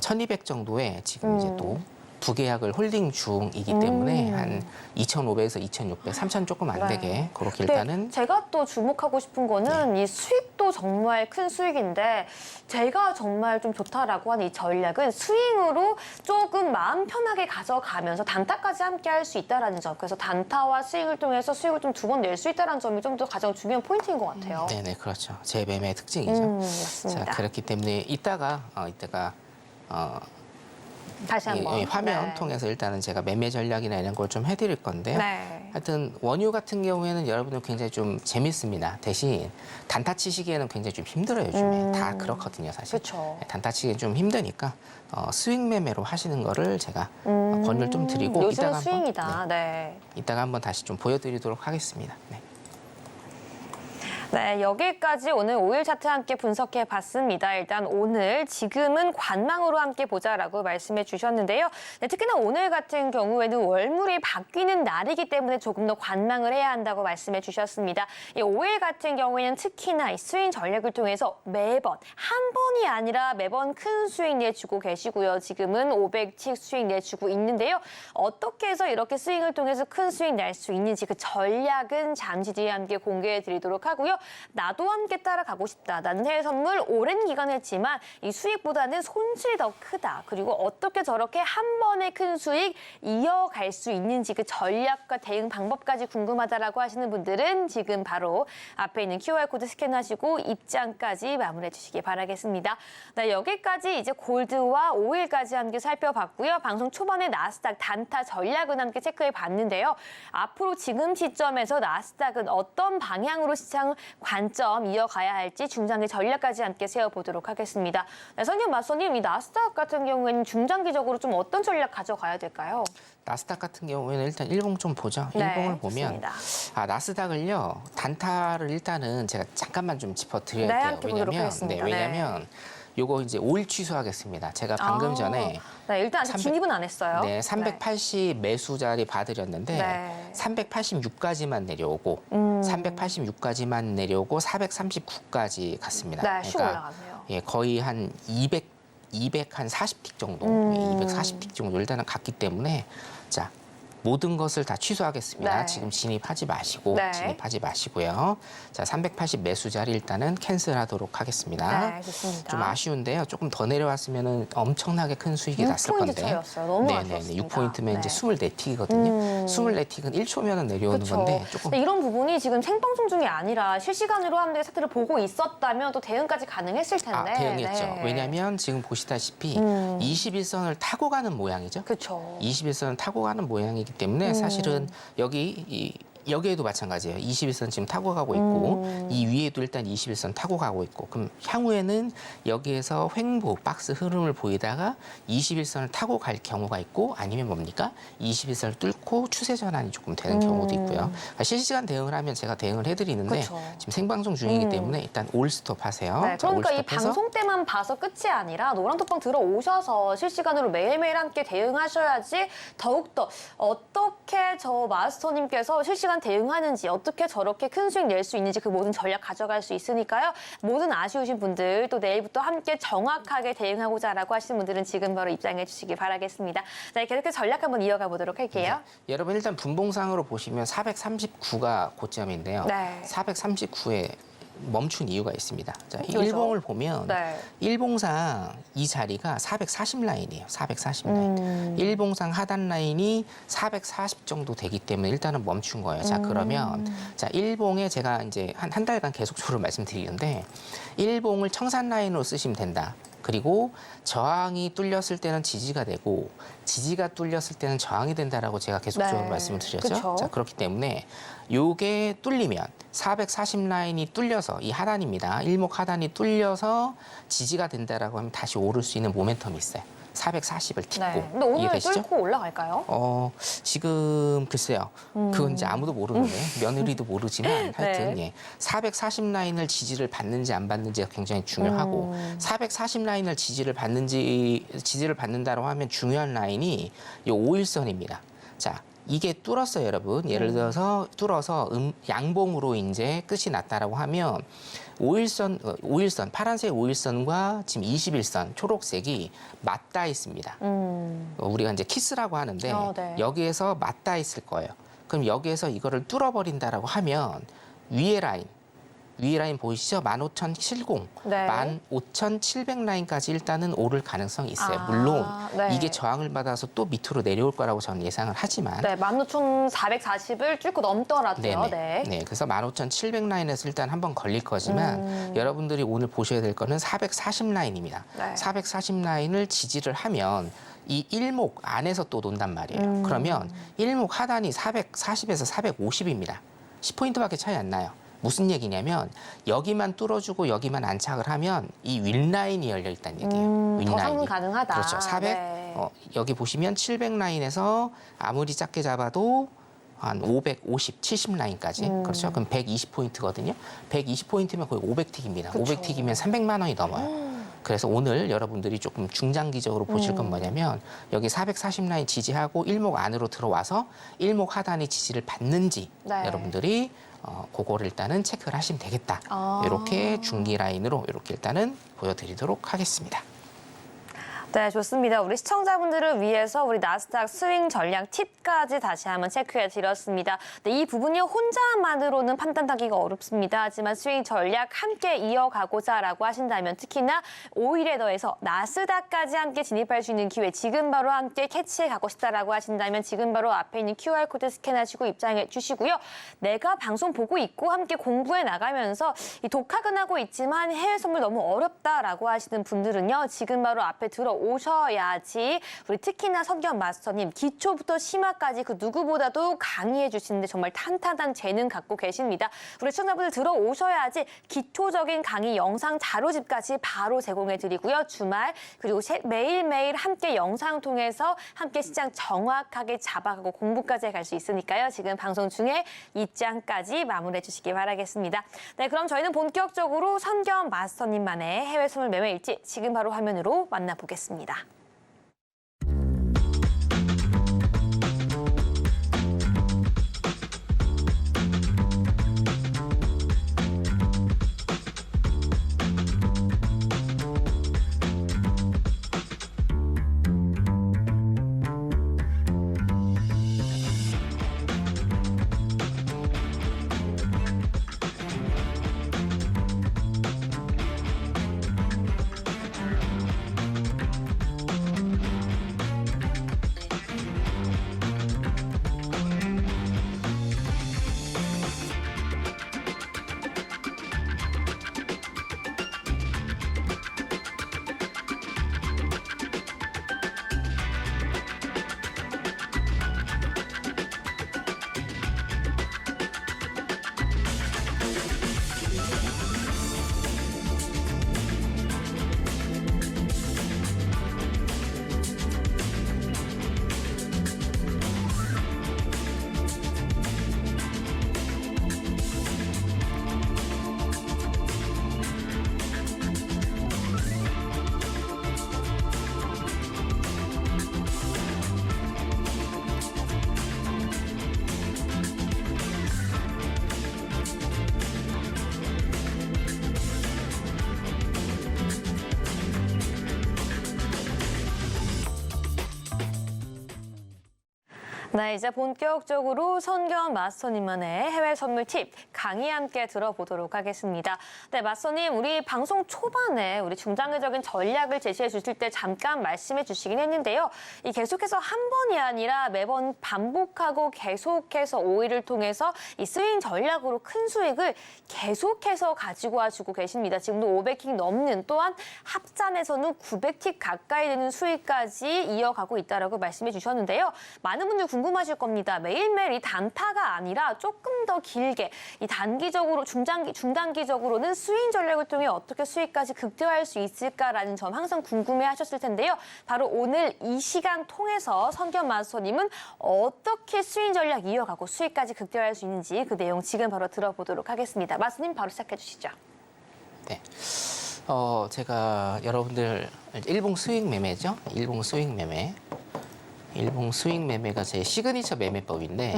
Speaker 3: 1,200 정도에 지금 이제 또 부계약을 홀딩 중이기 때문에 한 2,500에서 2,600, 3,000 조금 안 되게
Speaker 2: 네.
Speaker 3: 그렇게
Speaker 2: 근데
Speaker 3: 일단은
Speaker 2: 제가 또 주목하고 싶은 거는 이 수익도 정말 큰 수익인데 제가 정말 좀 좋다라고 하는 이 전략은 스윙으로 조금 마음 편하게 가져가면서 단타까지 함께 할 수 있다는 점. 그래서 단타와 스윙을 통해서 수익을 좀 두 번 낼 수 있다는 점이 좀 더 가장 중요한 포인트인 것 같아요.
Speaker 3: 네네, 그렇죠. 제 매매의 특징이죠.
Speaker 2: 맞습니다.
Speaker 3: 자, 그렇기 때문에 이따가
Speaker 2: 다시 한번
Speaker 3: 이 화면
Speaker 2: 네.
Speaker 3: 통해서 일단은 제가 매매 전략이나 이런 걸 좀 해드릴 건데요.
Speaker 2: 네.
Speaker 3: 하여튼 원유 같은 경우에는 여러분들 굉장히 좀 재밌습니다. 대신 단타 치시기에는 굉장히 좀 힘들어요. 요즘에 다 그렇거든요, 사실.
Speaker 2: 그렇죠.
Speaker 3: 단타 치기 좀 힘드니까 수익 매매로 하시는 거를 제가 권유를 좀 드리고
Speaker 2: 요즘은
Speaker 3: 이따가
Speaker 2: 수익이다.
Speaker 3: 한번
Speaker 2: 네.
Speaker 3: 이따가 한번 다시 좀 보여드리도록 하겠습니다. 네.
Speaker 2: 네, 여기까지 오늘 5일 차트 함께 분석해 봤습니다. 일단 오늘 지금은 관망으로 함께 보자라고 말씀해 주셨는데요. 네, 특히나 오늘 같은 경우에는 월물이 바뀌는 날이기 때문에 조금 더 관망을 해야 한다고 말씀해 주셨습니다. 이 5일 같은 경우에는 특히나 이 스윙 전략을 통해서 매번 한 번이 아니라 매번 큰 수익 내주고 계시고요. 지금은 500틱 수익 내주고 있는데요. 어떻게 해서 이렇게 스윙을 통해서 큰 수익 낼 수 있는지 그 전략은 잠시 뒤에 함께 공개해 드리도록 하고요. 나도 함께 따라가고 싶다. 나는 해외 선물 오랜 기간 했지만 이 수익보다는 손실이 더 크다. 그리고 어떻게 저렇게 한 번에 큰 수익 이어갈 수 있는지 그 전략과 대응 방법까지 궁금하다라고 하시는 분들은 지금 바로 앞에 있는 QR코드 스캔하시고 입장까지 마무리해 주시기 바라겠습니다. 네, 여기까지 이제 골드와 5일까지 함께 살펴봤고요. 방송 초반에 나스닥 단타 전략은 함께 체크해 봤는데요. 앞으로 지금 시점에서 나스닥은 어떤 방향으로 시장 관점 이어가야 할지 중장기 전략까지 함께 세워보도록 하겠습니다. 네, 성균 맞서님, 이 나스닥 같은 경우에는 중장기적으로 좀 어떤 전략 가져가야 될까요?
Speaker 3: 나스닥 같은 경우에는 일단 일봉 좀 보죠. 일봉을 보면
Speaker 2: 좋습니다.
Speaker 3: 나스닥을요 단타를 일단은 제가 잠깐만 좀 짚어드려야
Speaker 2: 네,
Speaker 3: 돼요.
Speaker 2: 함께 보도록 하겠습니다.
Speaker 3: 왜냐면 요거 이제 5일 취소하겠습니다. 제가 방금 전에
Speaker 2: 네, 일단 아직 진입은 안 했어요.
Speaker 3: 네, 380 매수 자리 봐드렸는데
Speaker 2: 네.
Speaker 3: 386까지만 내려오고 386까지만 내려오고 439까지 갔습니다.
Speaker 2: 네, 슉 올라가네요.
Speaker 3: 예, 거의 한 240틱 정도, 240틱 정도 일단은 갔기 때문에 자. 모든 것을 다 취소하겠습니다.
Speaker 2: 네.
Speaker 3: 지금 진입하지 마시고
Speaker 2: 네.
Speaker 3: 진입하지 마시고요. 자, 380 매수 자리 일단은 캔슬하도록 하겠습니다.
Speaker 2: 네, 좋습니다.
Speaker 3: 좀 아쉬운데요. 조금 더 내려왔으면은 엄청나게 큰 수익이 났을
Speaker 2: 6포인트
Speaker 3: 건데.
Speaker 2: 차이였어요. 너무 아쉬웠습니다.
Speaker 3: 6포인트면 이제
Speaker 2: 네.
Speaker 3: 24틱이거든요. 24틱은 1초면은 내려오는
Speaker 2: 그렇죠.
Speaker 3: 건데 조금
Speaker 2: 근데 이런 부분이 지금 생방송 중이 아니라 실시간으로 함께 차트를 보고 있었다면 또 대응까지 가능했을 텐데.
Speaker 3: 대응했죠.
Speaker 2: 네.
Speaker 3: 왜냐하면 지금 보시다시피 21선을 타고 가는 모양이죠.
Speaker 2: 그렇죠.
Speaker 3: 21선을 타고 가는 모양이기 때문에 사실은 여기에도 마찬가지예요. 21선 지금 타고 가고 있고 이 위에도 일단 21선 타고 가고 있고 그럼 향후에는 여기에서 횡보 박스 흐름을 보이다가 21선을 타고 갈 경우가 있고 아니면 뭡니까? 21선을 뚫고 추세 전환이 조금 되는 경우도 있고요. 그러니까 실시간 대응을 하면 제가 대응을 해드리는데
Speaker 2: 그쵸.
Speaker 3: 지금 생방송 중이기 때문에 일단 올 스톱 하세요.
Speaker 2: 네,
Speaker 3: 자,
Speaker 2: 그러니까
Speaker 3: 올
Speaker 2: 이
Speaker 3: 스톱해서
Speaker 2: 방송 때만 봐서 끝이 아니라 노란톡방 들어오셔서 실시간으로 매일매일 함께 대응하셔야지 더욱더 어떻게 저 마스터님께서 실시간 대응하는지 어떻게 저렇게 큰 수익 낼 수 있는지 그 모든 전략 가져갈 수 있으니까요. 모든 아쉬우신 분들 또 내일부터 함께 정확하게 대응하고자라고 하시는 분들은 지금 바로 입장해 주시기 바라겠습니다. 자, 계속해서 전략 한번 이어가 보도록 할게요.
Speaker 3: 여러분 일단 분봉상으로 보시면 439가 고점인데요.
Speaker 2: 네.
Speaker 3: 439에 멈춘 이유가 있습니다. 자, 이
Speaker 2: 그렇죠.
Speaker 3: 일봉을 보면
Speaker 2: 네.
Speaker 3: 일봉상 이 자리가 440 라인이에요. 440 라인. 일봉상 하단 라인이 440 정도 되기 때문에 일단은 멈춘 거예요. 자, 그러면 자, 일봉에 제가 이제 한 달간 계속적으로 말씀드리는데 일봉을 청산 라인으로 쓰시면 된다. 그리고 저항이 뚫렸을 때는 지지가 되고 지지가 뚫렸을 때는 저항이 된다라고 제가 계속적으로
Speaker 2: 네.
Speaker 3: 말씀을 드렸죠.
Speaker 2: 그쵸.
Speaker 3: 자, 그렇기 때문에 요게 뚫리면 440 라인이 뚫려서 이 하단입니다. 일목 하단이 뚫려서 지지가 된다라고 하면 다시 오를 수 있는 모멘텀이 있어요. 440을 딛고.
Speaker 2: 네. 근데 오늘
Speaker 3: 이해되시죠?
Speaker 2: 뚫고 올라갈까요?
Speaker 3: 지금 글쎄요. 그건 이제 아무도 모르는데 며느리도 모르지만 하여튼
Speaker 2: 네.
Speaker 3: 예. 440 라인을 지지를 받는지 안 받는지가 굉장히 중요하고 440 라인을 지지를 받는다고 하면 중요한 라인이 이 5일선입니다. 자, 이게 뚫었어요, 여러분. 예를 들어서 뚫어서 양봉으로 이제 끝이 났다라고 하면 5일선, 파란색 5일선과 지금 21선, 초록색이 맞닿아 있습니다. 우리가 이제 키스라고 하는데
Speaker 2: 네.
Speaker 3: 여기에서 맞닿아 있을 거예요. 그럼 여기에서 이거를 뚫어버린다라고 하면 위에 라인 보이시죠? 15,070,
Speaker 2: 네.
Speaker 3: 15,700 라인까지 일단은 오를 가능성이 있어요.
Speaker 2: 아,
Speaker 3: 물론
Speaker 2: 네.
Speaker 3: 이게 저항을 받아서 또 밑으로 내려올 거라고 저는 예상을 하지만
Speaker 2: 네, 15,440을 뚫고 넘더라도요. 네.
Speaker 3: 네, 그래서 15,700 라인에서 일단 한번 걸릴 거지만 여러분들이 오늘 보셔야 될 거는 440 라인입니다.
Speaker 2: 네.
Speaker 3: 440 라인을 지지를 하면 이 일목 안에서 또 논단 말이에요. 그러면 일목 하단이 440에서 450입니다. 10포인트밖에 차이 안 나요. 무슨 얘기냐면 여기만 뚫어주고 여기만 안착을 하면 이 윗라인이 열려 있다는 얘기예요.
Speaker 2: 더 상승 가능하다.
Speaker 3: 그렇죠. 400
Speaker 2: 네.
Speaker 3: 여기 보시면 700 라인에서 아무리 작게 잡아도 한 550, 70 라인까지 그렇죠. 그럼 120포인트거든요. 120포인트면 거의 500틱입니다.
Speaker 2: 그쵸.
Speaker 3: 500틱이면 300만 원이 넘어요. 그래서 오늘 여러분들이 조금 중장기적으로 보실 건 뭐냐면 여기 440 라인 지지하고 일목 안으로 들어와서 일목 하단이 지지를 받는지
Speaker 2: 네.
Speaker 3: 여러분들이 그거를 일단은 체크를 하시면 되겠다. 이렇게 중기 라인으로 이렇게 일단은 보여드리도록 하겠습니다.
Speaker 2: 네, 좋습니다. 우리 시청자분들을 위해서 우리 나스닥 스윙 전략 팁까지 다시 한번 체크해 드렸습니다. 네, 이 부분이 혼자만으로는 판단하기가 어렵습니다. 하지만 스윙 전략 함께 이어가고자라고 하신다면 특히나 5일에 더해서 나스닥까지 함께 진입할 수 있는 기회 지금 바로 함께 캐치해 가고 싶다라고 하신다면 지금 바로 앞에 있는 QR코드 스캔하시고 입장해 주시고요. 내가 방송 보고 있고 함께 공부해 나가면서 이 독학은 하고 있지만 해외 선물 너무 어렵다라고 하시는 분들은요. 지금 바로 앞에 들어 들어오셔야지 우리 특히나 성경 마스터님 기초부터 심화까지 그 누구보다도 강의해 주시는데 정말 탄탄한 재능 갖고 계십니다. 우리 시청자분들 들어오셔야지 기초적인 강의 영상 자료집까지 바로 제공해 드리고요. 주말 그리고 매일매일 함께 영상 통해서 함께 시장 정확하게 잡아가고 공부까지 갈 수 있으니까요. 지금 방송 중에 입장까지 마무리해 주시기 바라겠습니다. 네, 그럼 저희는 본격적으로 선경 마스터님만의 해외 선물 매매 일지 지금 바로 화면으로 만나보겠습니다. 네, 이제 본격적으로 선경 마스터님만의 해외 선물 팁 강의 함께 들어보도록 하겠습니다. 네, 마스터님, 우리 방송 초반에 우리 중장기적인 전략을 제시해 주실 때 잠깐 말씀해 주시긴 했는데요. 이 계속해서 한 번이 아니라 매번 반복하고 계속해서 오일을 통해서 이 스윙 전략으로 큰 수익을 계속해서 가지고 와주고 계십니다. 지금도 500킥 넘는 또한 합산에서는 900킥 가까이 되는 수익까지 이어가고 있다라고 말씀해 주셨는데요. 많은 분들 궁금하실 겁니다. 매일매일 이 단타가 아니라 조금 더 길게 이 단기적으로 중단기적으로는 스윙 전략을 통해 어떻게 수익까지 극대화할 수 있을까라는 점 항상 궁금해하셨을 텐데요. 바로 오늘 이 시간 통해서 선경 마스터님은 어떻게 스윙 전략 이어가고 수익까지 극대화할 수 있는지 그 내용 지금 바로 들어보도록 하겠습니다. 마스터님 바로 시작해 주시죠.
Speaker 3: 네. 제가 여러분들 일봉 수익 매매죠. 일봉 수익 매매. 일봉 수익 매매가 제 시그니처 매매법인데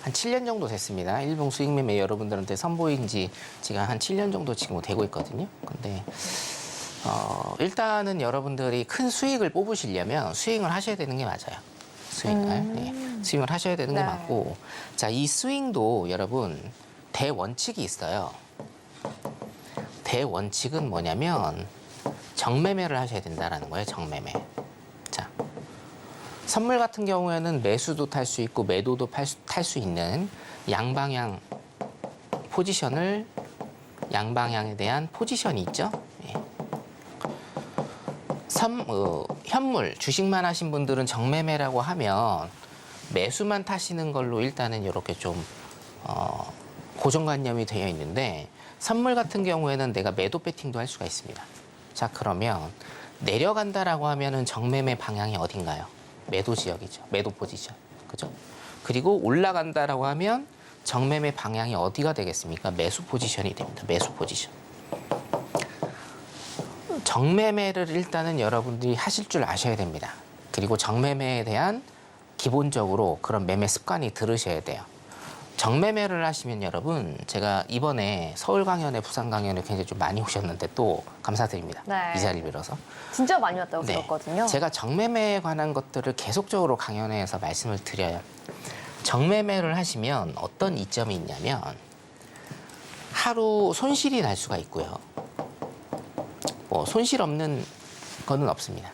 Speaker 3: 한 7년 정도 됐습니다. 일봉 수익 매매 여러분들한테 선보인 지 지금 한 7년 정도 지금 되고 있거든요. 근데 일단은 여러분들이 큰 수익을 뽑으시려면 스윙을 하셔야 되는 게 맞아요. 스윙을. 네. 스윙을 하셔야 되는 게
Speaker 2: 네.
Speaker 3: 맞고, 자, 이 스윙도 여러분 대원칙이 있어요. 대원칙은 뭐냐면 정매매를 하셔야 된다라는 거예요. 정매매. 자, 선물 같은 경우에는 매수도 탈 수 있고 매도도 탈 수 있는 양방향 포지션을 양방향에 대한 포지션이 있죠. 예. 현물 주식만 하신 분들은 정매매라고 하면 매수만 타시는 걸로 일단은 이렇게 좀 고정관념이 되어 있는데, 선물 같은 경우에는 내가 매도 배팅도 할 수가 있습니다. 자, 그러면 내려간다라고 하면은 정매매 방향이 어딘가요? 매도 지역이죠. 매도 포지션. 그죠? 그리고 올라간다라고 하면 정매매 방향이 어디가 되겠습니까? 매수 포지션이 됩니다. 매수 포지션. 정매매를 일단은 여러분들이 하실 줄 아셔야 됩니다. 그리고 정매매에 대한 기본적으로 그런 매매 습관이 들으셔야 돼요. 정매매를 하시면 여러분, 제가 이번에 서울 강연에 부산 강연에 굉장히 좀 많이 오셨는데 또 감사드립니다.
Speaker 2: 네.
Speaker 3: 이 자리를 빌어서.
Speaker 2: 진짜 많이 왔다고
Speaker 3: 네.
Speaker 2: 들었거든요.
Speaker 3: 제가 정매매에 관한 것들을 계속적으로 강연회에서 말씀을 드려요. 정매매를 하시면 어떤 이점이 있냐면 하루 손실이 날 수가 있고요. 뭐 손실 없는 거는 없습니다.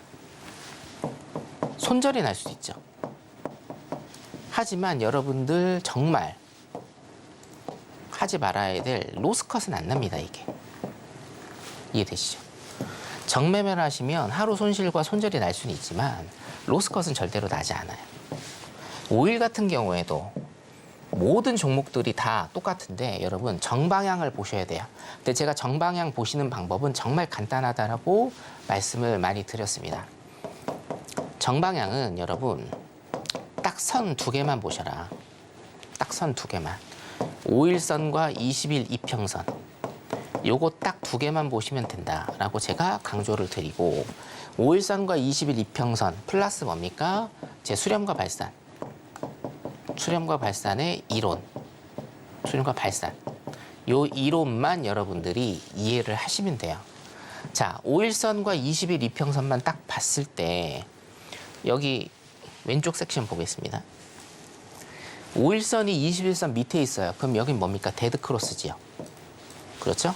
Speaker 3: 손절이 날 수도 있죠. 하지만 여러분들 정말 하지 말아야 될 로스컷은 안 납니다, 이게. 이해되시죠? 정매매를 하시면 하루 손실과 손절이 날 수는 있지만 로스컷은 절대로 나지 않아요. 오일 같은 경우에도 모든 종목들이 다 똑같은데 여러분 정방향을 보셔야 돼요. 근데 제가 정방향 보시는 방법은 정말 간단하다라고 말씀을 많이 드렸습니다. 정방향은 여러분 딱 선 두 개만 보셔라. 딱 선 두 개만. 5일선과 20일 이평선. 요거 딱 두 개만 보시면 된다라고 제가 강조를 드리고 5일선과 20일 이평선 플러스 뭡니까? 제 수렴과 발산. 수렴과 발산의 이론. 수렴과 발산. 요 이론만 여러분들이 이해를 하시면 돼요. 자, 5일선과 20일 이평선만 딱 봤을 때 여기 왼쪽 섹션 보겠습니다. 5일선이 21선 밑에 있어요. 그럼 여긴 뭡니까? 데드크로스 지역. 그렇죠?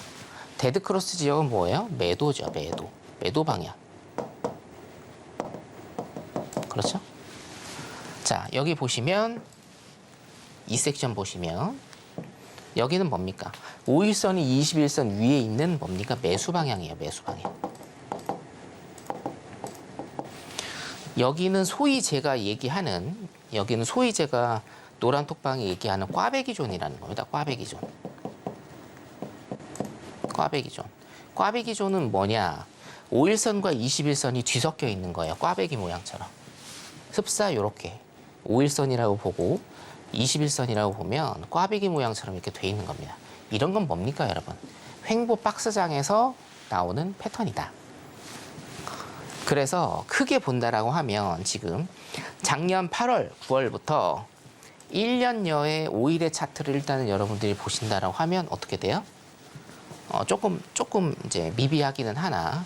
Speaker 3: 데드크로스 지역은 뭐예요? 매도죠. 매도. 매도 방향. 그렇죠? 자, 여기 보시면 이 섹션 보시면 여기는 뭡니까? 5일선이 21선 위에 있는 뭡니까? 매수 방향이에요. 매수 방향. 여기는 소위 제가 노란 톡방에 얘기하는 꽈배기 존이라는 겁니다. 꽈배기 존. 꽈배기 존. 꽈배기 존은 뭐냐? 5일선과 21선이 뒤섞여 있는 거예요. 꽈배기 모양처럼. 흡사 요렇게 5일선이라고 보고 21선이라고 보면 꽈배기 모양처럼 이렇게 돼 있는 겁니다. 이런 건 뭡니까, 여러분? 횡보 박스장에서 나오는 패턴이다. 그래서 크게 본다라고 하면 지금 작년 8월, 9월부터 1년여의 5일의 차트를 일단은 여러분들이 보신다라고 하면 어떻게 돼요? 조금 이제 미비하기는 하나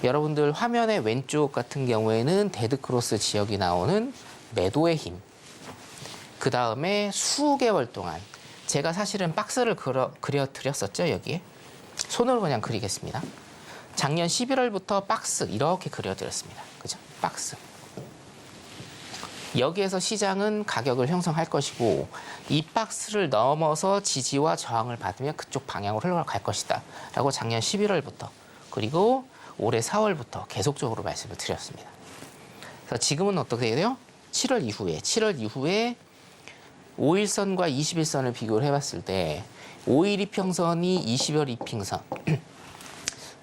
Speaker 3: 여러분들 화면의 왼쪽 같은 경우에는 데드크로스 지역이 나오는 매도의 힘. 그 다음에 수개월 동안 제가 사실은 박스를 그려드렸었죠, 여기에. 손으로 그냥 그리겠습니다. 작년 11월부터 박스 이렇게 그려드렸습니다. 그죠? 박스. 여기에서 시장은 가격을 형성할 것이고 이 박스를 넘어서 지지와 저항을 받으면 그쪽 방향으로 흘러갈 것이다 라고 작년 11월부터 그리고 올해 4월부터 계속적으로 말씀을 드렸습니다. 그래서 지금은 어떻게 돼요? 7월 이후에 5일선과 21선을 비교를 해봤을 때 5일 이평선이 20일 이평선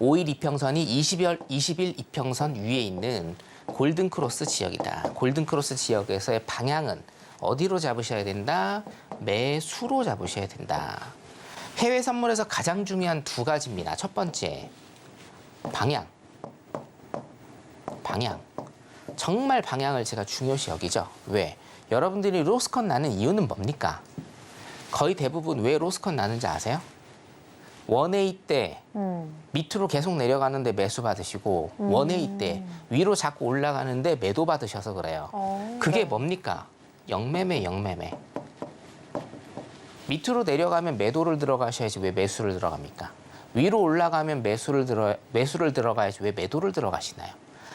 Speaker 3: 5일 이평선이 20일 이평선 위에 있는 골든크로스 지역이다. 골든크로스 지역에서의 방향은 어디로 잡으셔야 된다? 매수로 잡으셔야 된다. 해외 선물에서 가장 중요한 두 가지입니다. 첫 번째, 방향. 정말 방향을 제가 중요시 여기죠. 왜? 여러분들이 로스컷 나는 이유는 뭡니까? 거의 대부분 왜 로스컷 나는지 아세요? 원웨이 때 밑으로 계속 내려가는데 매수 받으시고 원웨이 때 위로 자꾸 올라가는데 매도 받으셔서 그래요. 그게 뭡니까? 영매매. 밑으로 내려가면 매도를 들어가셔야지 왜 매수를 들어갑니까? 위로 올라가면 매수를 들어가야지 왜 매도를 들어가시나요?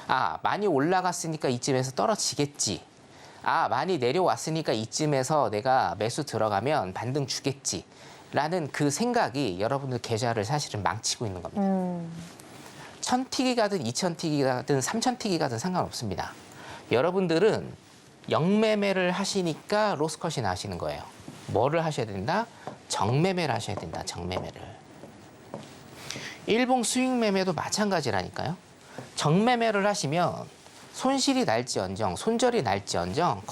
Speaker 3: 아, 많이 올라갔으니까 이쯤에서 떨어지겠지. 아, 많이 내려왔으니까 이쯤에서 내가 매수 들어가면 반등 주겠지. 라는 그 생각이 여러분들 계좌를 사실은 망치고 있는 겁니다. 1000틱이 가든 2000틱이 가든 3000틱이 가든 상관없습니다. 여러분들은 영매매를 하시니까 로스컷이 나시는 거예요. 뭐를 하셔야 된다? 정매매를 하셔야 된다. 정매매를. 일봉 수익매매도 마찬가지라니까요. 정매매를 하시면 손실이 날지언정, 손절이 날지언정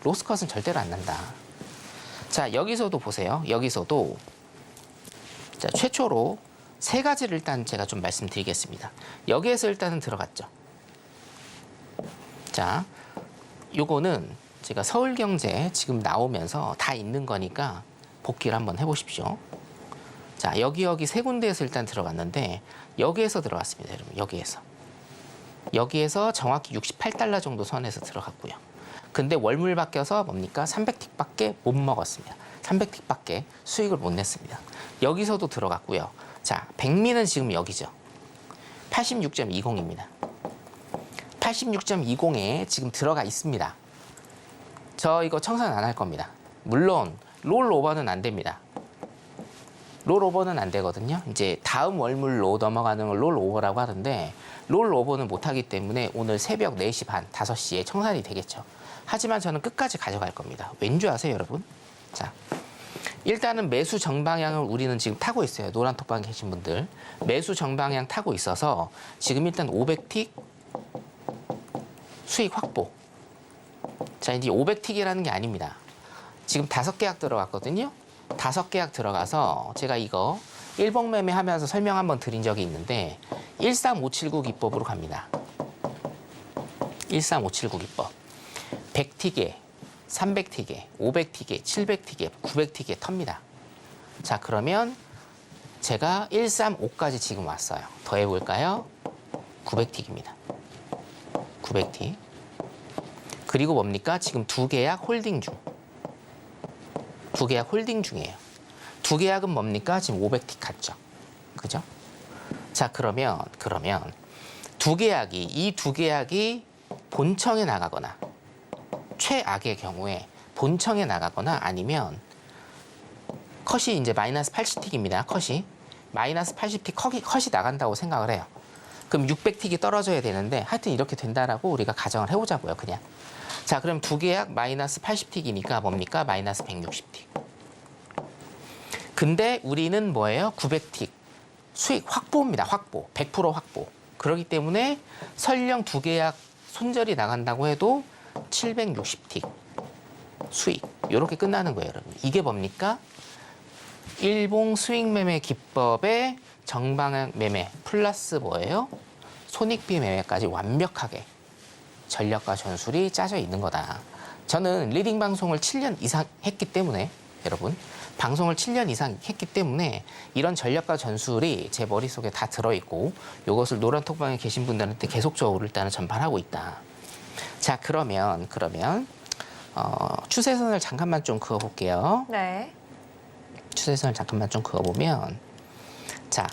Speaker 3: 로스컷은 절대로 안 난다. 자, 여기서도 보세요. 여기서도 자, 최초로 세 가지를 일단 제가 좀 말씀드리겠습니다. 여기에서 일단은 들어갔죠. 자, 요거는 제가 서울경제 지금 나오면서 다 있는 거니까 복기를 한번 해보십시오. 자, 여기 세 군데에서 일단 들어갔는데 여기에서 들어갔습니다, 여러분. 여기에서 정확히 68달러 정도 선에서 들어갔고요. 근데 월물 바뀌어서 뭡니까? 300틱밖에 못 먹었습니다. 300틱밖에 수익을 못 냈습니다. 여기서도 들어갔고요. 자, 백미는 지금 여기죠. 86.20입니다. 86.20에 지금 들어가 있습니다. 저 이거 청산 안 할 겁니다. 물론 롤오버는 안 됩니다. 롤오버는 안 되거든요. 이제 다음 월물로 넘어가는 걸 롤오버라고 하는데 롤오버는 못하기 때문에 오늘 새벽 4시 반, 5시에 청산이 되겠죠. 하지만 저는 끝까지 가져갈 겁니다. 왠지 아세요, 여러분? 자, 일단은 매수 정방향을 우리는 지금 타고 있어요. 노란 톡방에 계신 분들. 매수 정방향 타고 있어서 지금 일단 500틱 수익 확보. 자, 이제 500틱이라는 게 아닙니다. 지금 5계약 들어갔거든요. 5계약 들어가서 제가 이거 일봉 매매하면서 설명 한번 드린 적이 있는데 13579 기법으로 갑니다. 13579 기법. 100틱에 300틱에 500틱에 700틱에 900틱에 텁니다. 자, 그러면 제가 135까지 지금 왔어요. 더 해볼까요? 900틱입니다. 900틱. 그리고 뭡니까? 지금 2계약 홀딩 중. 2계약 홀딩 중이에요. 2계약은 뭡니까? 지금 500틱 갔죠. 그죠? 자, 그러면 2계약이, 이 2계약이 본청에 나가거나 최악의 경우에 본청에 나가거나 아니면 컷이 이제 마이너스 80틱입니다. 컷이. 마이너스 80틱 컷이 나간다고 생각을 해요. 그럼 600틱이 떨어져야 되는데 하여튼 이렇게 된다라고 우리가 가정을 해보자고요. 그냥. 자, 그럼 2계약 마이너스 80틱이니까 뭡니까? 마이너스 160틱. 근데 우리는 뭐예요? 900틱. 수익 확보입니다. 확보. 100% 확보. 그렇기 때문에 설령 2계약 손절이 나간다고 해도 760틱 수익. 이렇게 끝나는 거예요, 여러분. 이게 뭡니까? 일봉 수익 매매 기법의 정방향 매매 플러스 뭐예요? 손익비 매매까지 완벽하게 전략과 전술이 짜져 있는 거다. 저는 리딩 방송을 7년 이상 했기 때문에 여러분 방송을 7년 이상 했기 때문에 이런 전략과 전술이 제 머릿속에 다 들어있고 이것을 노란 톡방에 계신 분들한테 계속적으로 일단은 전파하고 있다. 자, 그러면 추세선을 잠깐만 좀 그어볼게요.
Speaker 2: 네.
Speaker 3: 추세선을 잠깐만 좀 그어보면 자,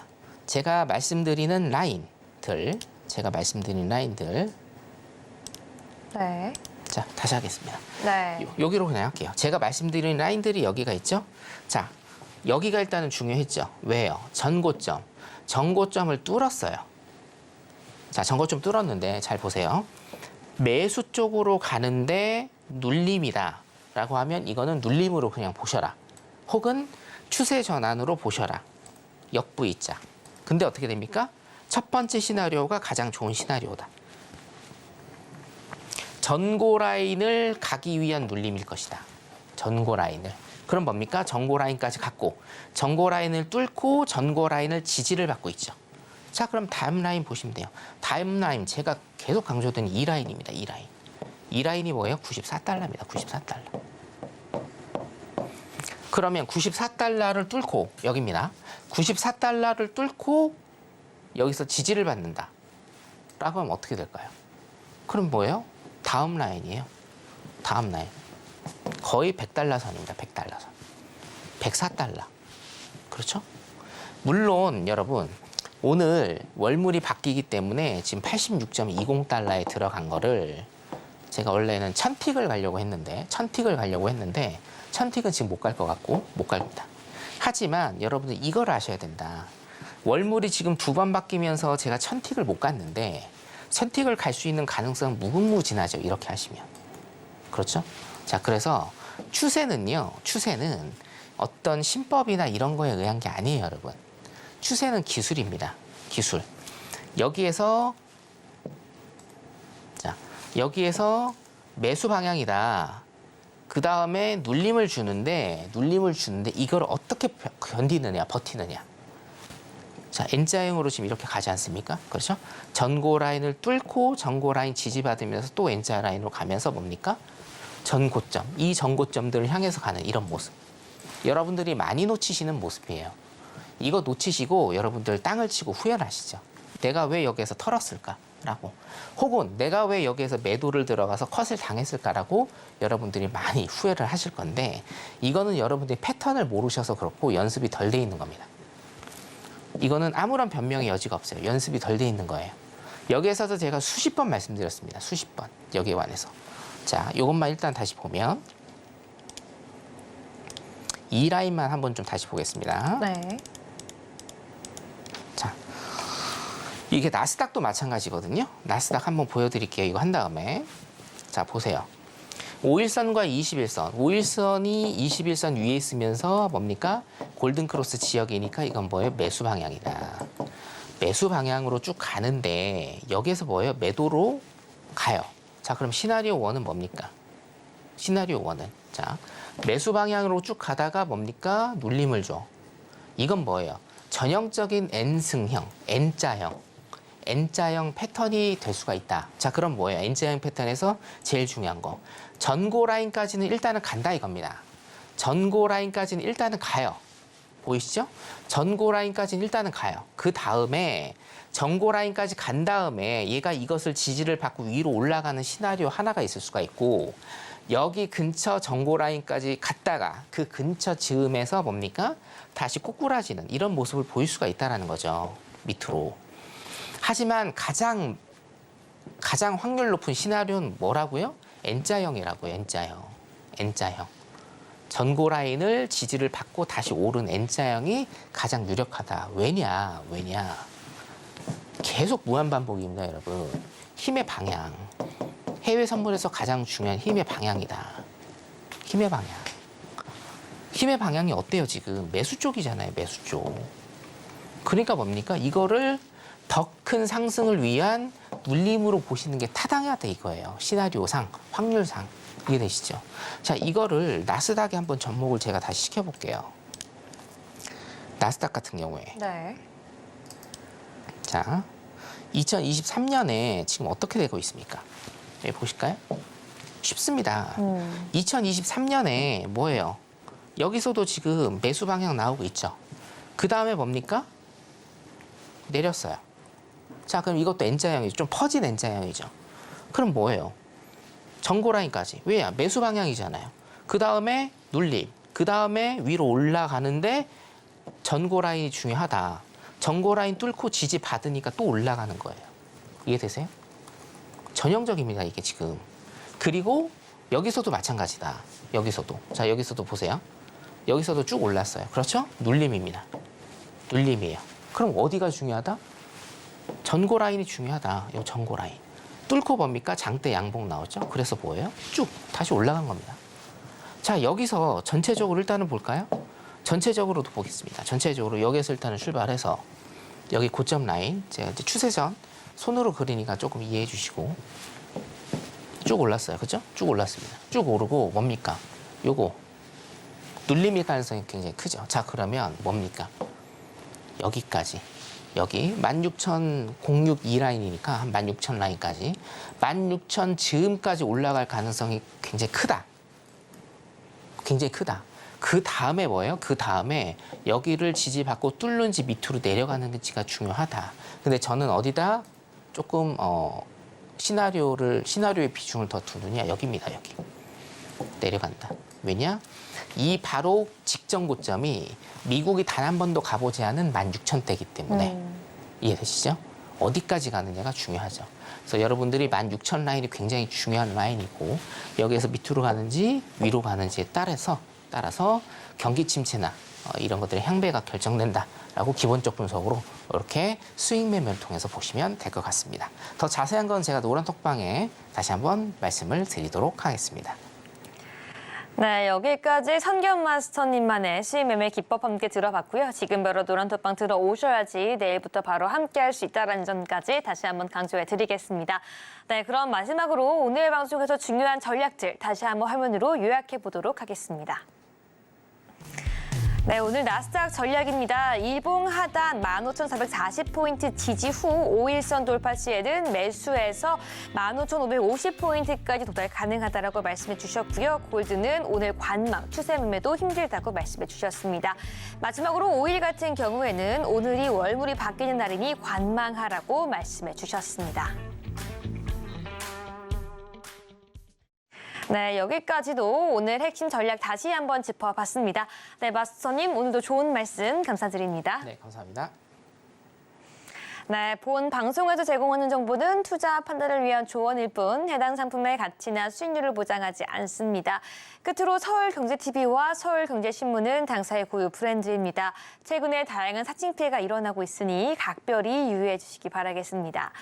Speaker 3: 제가 말씀드리는 라인들
Speaker 2: 네.
Speaker 3: 자, 다시 하겠습니다.
Speaker 2: 네.
Speaker 3: 여기로 그냥 할게요. 제가 말씀드린 라인들이 여기가 있죠? 자, 여기가 일단은 중요했죠. 왜요? 전고점을 뚫었어요. 자, 전고점 뚫었는데 잘 보세요. 매수 쪽으로 가는데 눌림이다 라고 하면 이거는 눌림으로 그냥 보셔라. 혹은 추세 전환으로 보셔라. 역부이자. 근데 어떻게 됩니까? 첫 번째 시나리오가 가장 좋은 시나리오다. 전고 라인을 가기 위한 눌림일 것이다. 전고 라인을. 그럼 뭡니까? 전고 라인까지 갔고 전고 라인을 뚫고 전고 라인을 지지를 받고 있죠. 자, 그럼 다음 라인 보시면 돼요. 다음 라인 제가 계속 강조드린 이 라인입니다. 이 라인. 이 라인이 뭐예요? 94달러입니다. 94달러. 그러면 94달러를 뚫고 여기입니다. 94달러를 뚫고 여기서 지지를 받는다. 라고 하면 어떻게 될까요? 그럼 뭐예요? 다음 라인이에요. 다음 라인. 거의 100달러 선입니다. 100달러 선. 104달러. 그렇죠? 물론 여러분 오늘 월물이 바뀌기 때문에 지금 86.20달러에 들어간 거를 제가 원래는 1000틱을 가려고 했는데 1000틱은 지금 못 갈 것 같고 못 갑니다. 하지만 여러분들 이걸 아셔야 된다. 월물이 지금 2번 바뀌면서 제가 1000틱을 못 갔는데 1000틱을 갈 수 있는 가능성은 무궁무진하죠. 이렇게 하시면. 그렇죠? 자, 그래서 추세는 어떤 신법이나 이런 거에 의한 게 아니에요, 여러분. 추세는 기술입니다. 기술. 여기에서 매수 방향이다. 그 다음에 눌림을 주는데 이걸 어떻게 견디느냐, 버티느냐. 자, N자형으로 지금 이렇게 가지 않습니까? 그렇죠? 전고 라인을 뚫고 전고 라인 지지받으면서 또 N자 라인으로 가면서 뭡니까? 전고점. 이 전고점들을 향해서 가는 이런 모습. 여러분들이 많이 놓치시는 모습이에요. 이거 놓치시고 여러분들 땅을 치고 후회하시죠. 내가 왜 여기에서 털었을까라고. 혹은 내가 왜 여기에서 매도를 들어가서 컷을 당했을까라고 여러분들이 많이 후회를 하실 건데 이거는 여러분들이 패턴을 모르셔서 그렇고 연습이 덜 돼 있는 겁니다. 이거는 아무런 변명의 여지가 없어요. 연습이 덜 돼 있는 거예요. 여기에서도 제가 수십 번 말씀드렸습니다. 수십 번. 여기에 관해서. 자, 이것만 일단 다시 보면 이 라인만 한번 좀 다시 보겠습니다.
Speaker 2: 네.
Speaker 3: 자, 이게 나스닥도 마찬가지거든요. 나스닥 한번 보여드릴게요. 이거 한 다음에. 자, 보세요. 5일선과 21선. 5일선이 21선 위에 있으면서 뭡니까? 골든크로스 지역이니까 이건 뭐예요? 매수 방향이다. 매수 방향으로 쭉 가는데 여기에서 뭐예요? 매도로 가요. 자, 그럼 시나리오 1은 뭡니까? 시나리오 1은. 자, 매수 방향으로 쭉 가다가 뭡니까? 눌림을 줘. 이건 뭐예요? 전형적인 N승형, N자형 패턴이 될 수가 있다. 자, 그럼 뭐예요? N자형 패턴에서 제일 중요한 거. 전고 라인까지는 일단은 간다 이겁니다. 전고 라인까지는 일단은 가요. 보이시죠? 전고 라인까지는 일단은 가요. 그 다음에 전고 라인까지 간 다음에 얘가 이것을 지지를 받고 위로 올라가는 시나리오 하나가 있을 수가 있고 여기 근처 전고 라인까지 갔다가 그 근처 즈음에서 뭡니까? 다시 꼬꾸라지는 이런 모습을 보일 수가 있다는 거죠. 밑으로. 하지만 가장 확률 높은 시나리오는 뭐라고요? N자형이라고요. N자형. 전고 라인을 지지를 받고 다시 오른 N자형이 가장 유력하다. 왜냐? 계속 무한반복입니다, 여러분. 힘의 방향. 해외 선물에서 가장 중요한 힘의 방향이다. 힘의 방향이 어때요, 지금? 매수 쪽이잖아요, 매수 쪽. 그러니까 뭡니까? 이거를 더 큰 상승을 위한 눌림으로 보시는 게 타당하다 이거예요. 시나리오상, 확률상. 이해되시죠? 자, 이거를 나스닥에 한번 접목을 제가 다시 시켜볼게요. 나스닥 같은 경우에.
Speaker 2: 네.
Speaker 3: 자, 2023년에 지금 어떻게 되고 있습니까? 여기 보실까요? 쉽습니다. 2023년에 뭐예요? 여기서도 지금 매수 방향 나오고 있죠. 그 다음에 뭡니까? 내렸어요. 자, 그럼 이것도 N자형이죠. 좀 퍼진 N자형이죠. 그럼 뭐예요? 전고 라인까지. 왜야? 매수 방향이잖아요. 그 다음에 눌림. 그 다음에 위로 올라가는데 전고 라인이 중요하다. 전고 라인 뚫고 지지 받으니까 또 올라가는 거예요. 이해되세요? 전형적입니다, 이게 지금. 그리고 여기서도 마찬가지다. 여기서도. 자, 여기서도 보세요. 여기서도 쭉 올랐어요. 그렇죠? 눌림입니다. 눌림이에요. 그럼 어디가 중요하다? 전고 라인이 중요하다. 이 전고 라인. 뚫고 뭡니까? 장대 양봉 나오죠? 그래서 뭐예요? 쭉 다시 올라간 겁니다. 자, 여기서 전체적으로 일단은 볼까요? 전체적으로도 보겠습니다. 전체적으로 여기에서 일단은 출발해서 여기 고점 라인, 제가 이제 추세선 손으로 그리니까 조금 이해해 주시고 쭉 올랐어요. 그죠? 쭉 올랐습니다. 쭉 오르고 뭡니까? 요거 눌림일 가능성이 굉장히 크죠. 자, 그러면 뭡니까? 여기까지. 여기 16,062 라인이니까 한 16,000 라인까지 16,000 즈음까지 올라갈 가능성이 굉장히 크다. 굉장히 크다. 그 다음에 뭐예요? 그 다음에 여기를 지지받고 뚫는지 밑으로 내려가는지가 중요하다. 근데 저는 어디다 조금 시나리오의 비중을 더 두느냐? 여기입니다. 여기. 내려간다. 왜냐? 이 바로 직전 고점이 미국이 단 한 번도 가보지 않은 16,000대이기 때문에 이해되시죠? 어디까지 가느냐가 중요하죠. 그래서 여러분들이 16,000 라인이 굉장히 중요한 라인이고 여기에서 밑으로 가는지 위로 가는지에 따라서 경기 침체나 이런 것들의 향배가 결정된다라고 기본적 분석으로 이렇게 스윙 매매를 통해서 보시면 될 것 같습니다. 더 자세한 건 제가 노란톡방에 다시 한번 말씀을 드리도록 하겠습니다.
Speaker 2: 네, 여기까지 선견 마스터님만의 수익 매매 기법 함께 들어봤고요. 지금 바로 노란톡방 들어오셔야지 내일부터 바로 함께 할 수 있다는 점까지 다시 한번 강조해 드리겠습니다. 네, 그럼 마지막으로 오늘 방송에서 중요한 전략들 다시 한번 화면으로 요약해 보도록 하겠습니다. 네, 오늘 나스닥 전략입니다. 일봉 하단 15,440포인트 지지 후 5일선 돌파 시에는 매수해서 15,550포인트까지 도달 가능하다라고 말씀해 주셨고요. 골드는 오늘 관망, 추세 매매도 힘들다고 말씀해 주셨습니다. 마지막으로 5일 같은 경우에는 오늘이 월물이 바뀌는 날이니 관망하라고 말씀해 주셨습니다. 네, 여기까지도 오늘 핵심 전략 다시 한번 짚어봤습니다. 네, 마스터님 오늘도 좋은 말씀 감사드립니다.
Speaker 3: 네, 감사합니다.
Speaker 2: 네, 본 방송에서 제공하는 정보는 투자 판단을 위한 조언일 뿐 해당 상품의 가치나 수익률을 보장하지 않습니다. 끝으로 서울경제TV와 서울경제신문은 당사의 고유 브랜드입니다. 최근에 다양한 사칭 피해가 일어나고 있으니 각별히 유의해 주시기 바라겠습니다.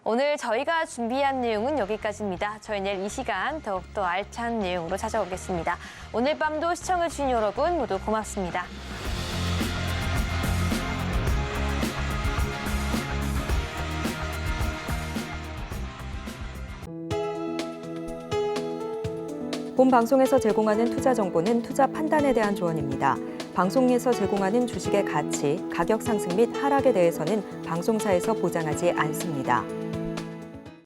Speaker 2: 오늘 저희가 준비한 내용은 여기까지입니다. 저희 내일 이 시간 더욱더 알찬 내용으로 찾아오겠습니다. 오늘 밤도 시청해주신 여러분 모두 고맙습니다.
Speaker 1: 본 방송에서 제공하는 투자 정보는 투자 판단에 대한 조언입니다. 방송에서 제공하는 주식의 가치, 가격 상승 및 하락에 대해서는 방송사에서 보장하지 않습니다.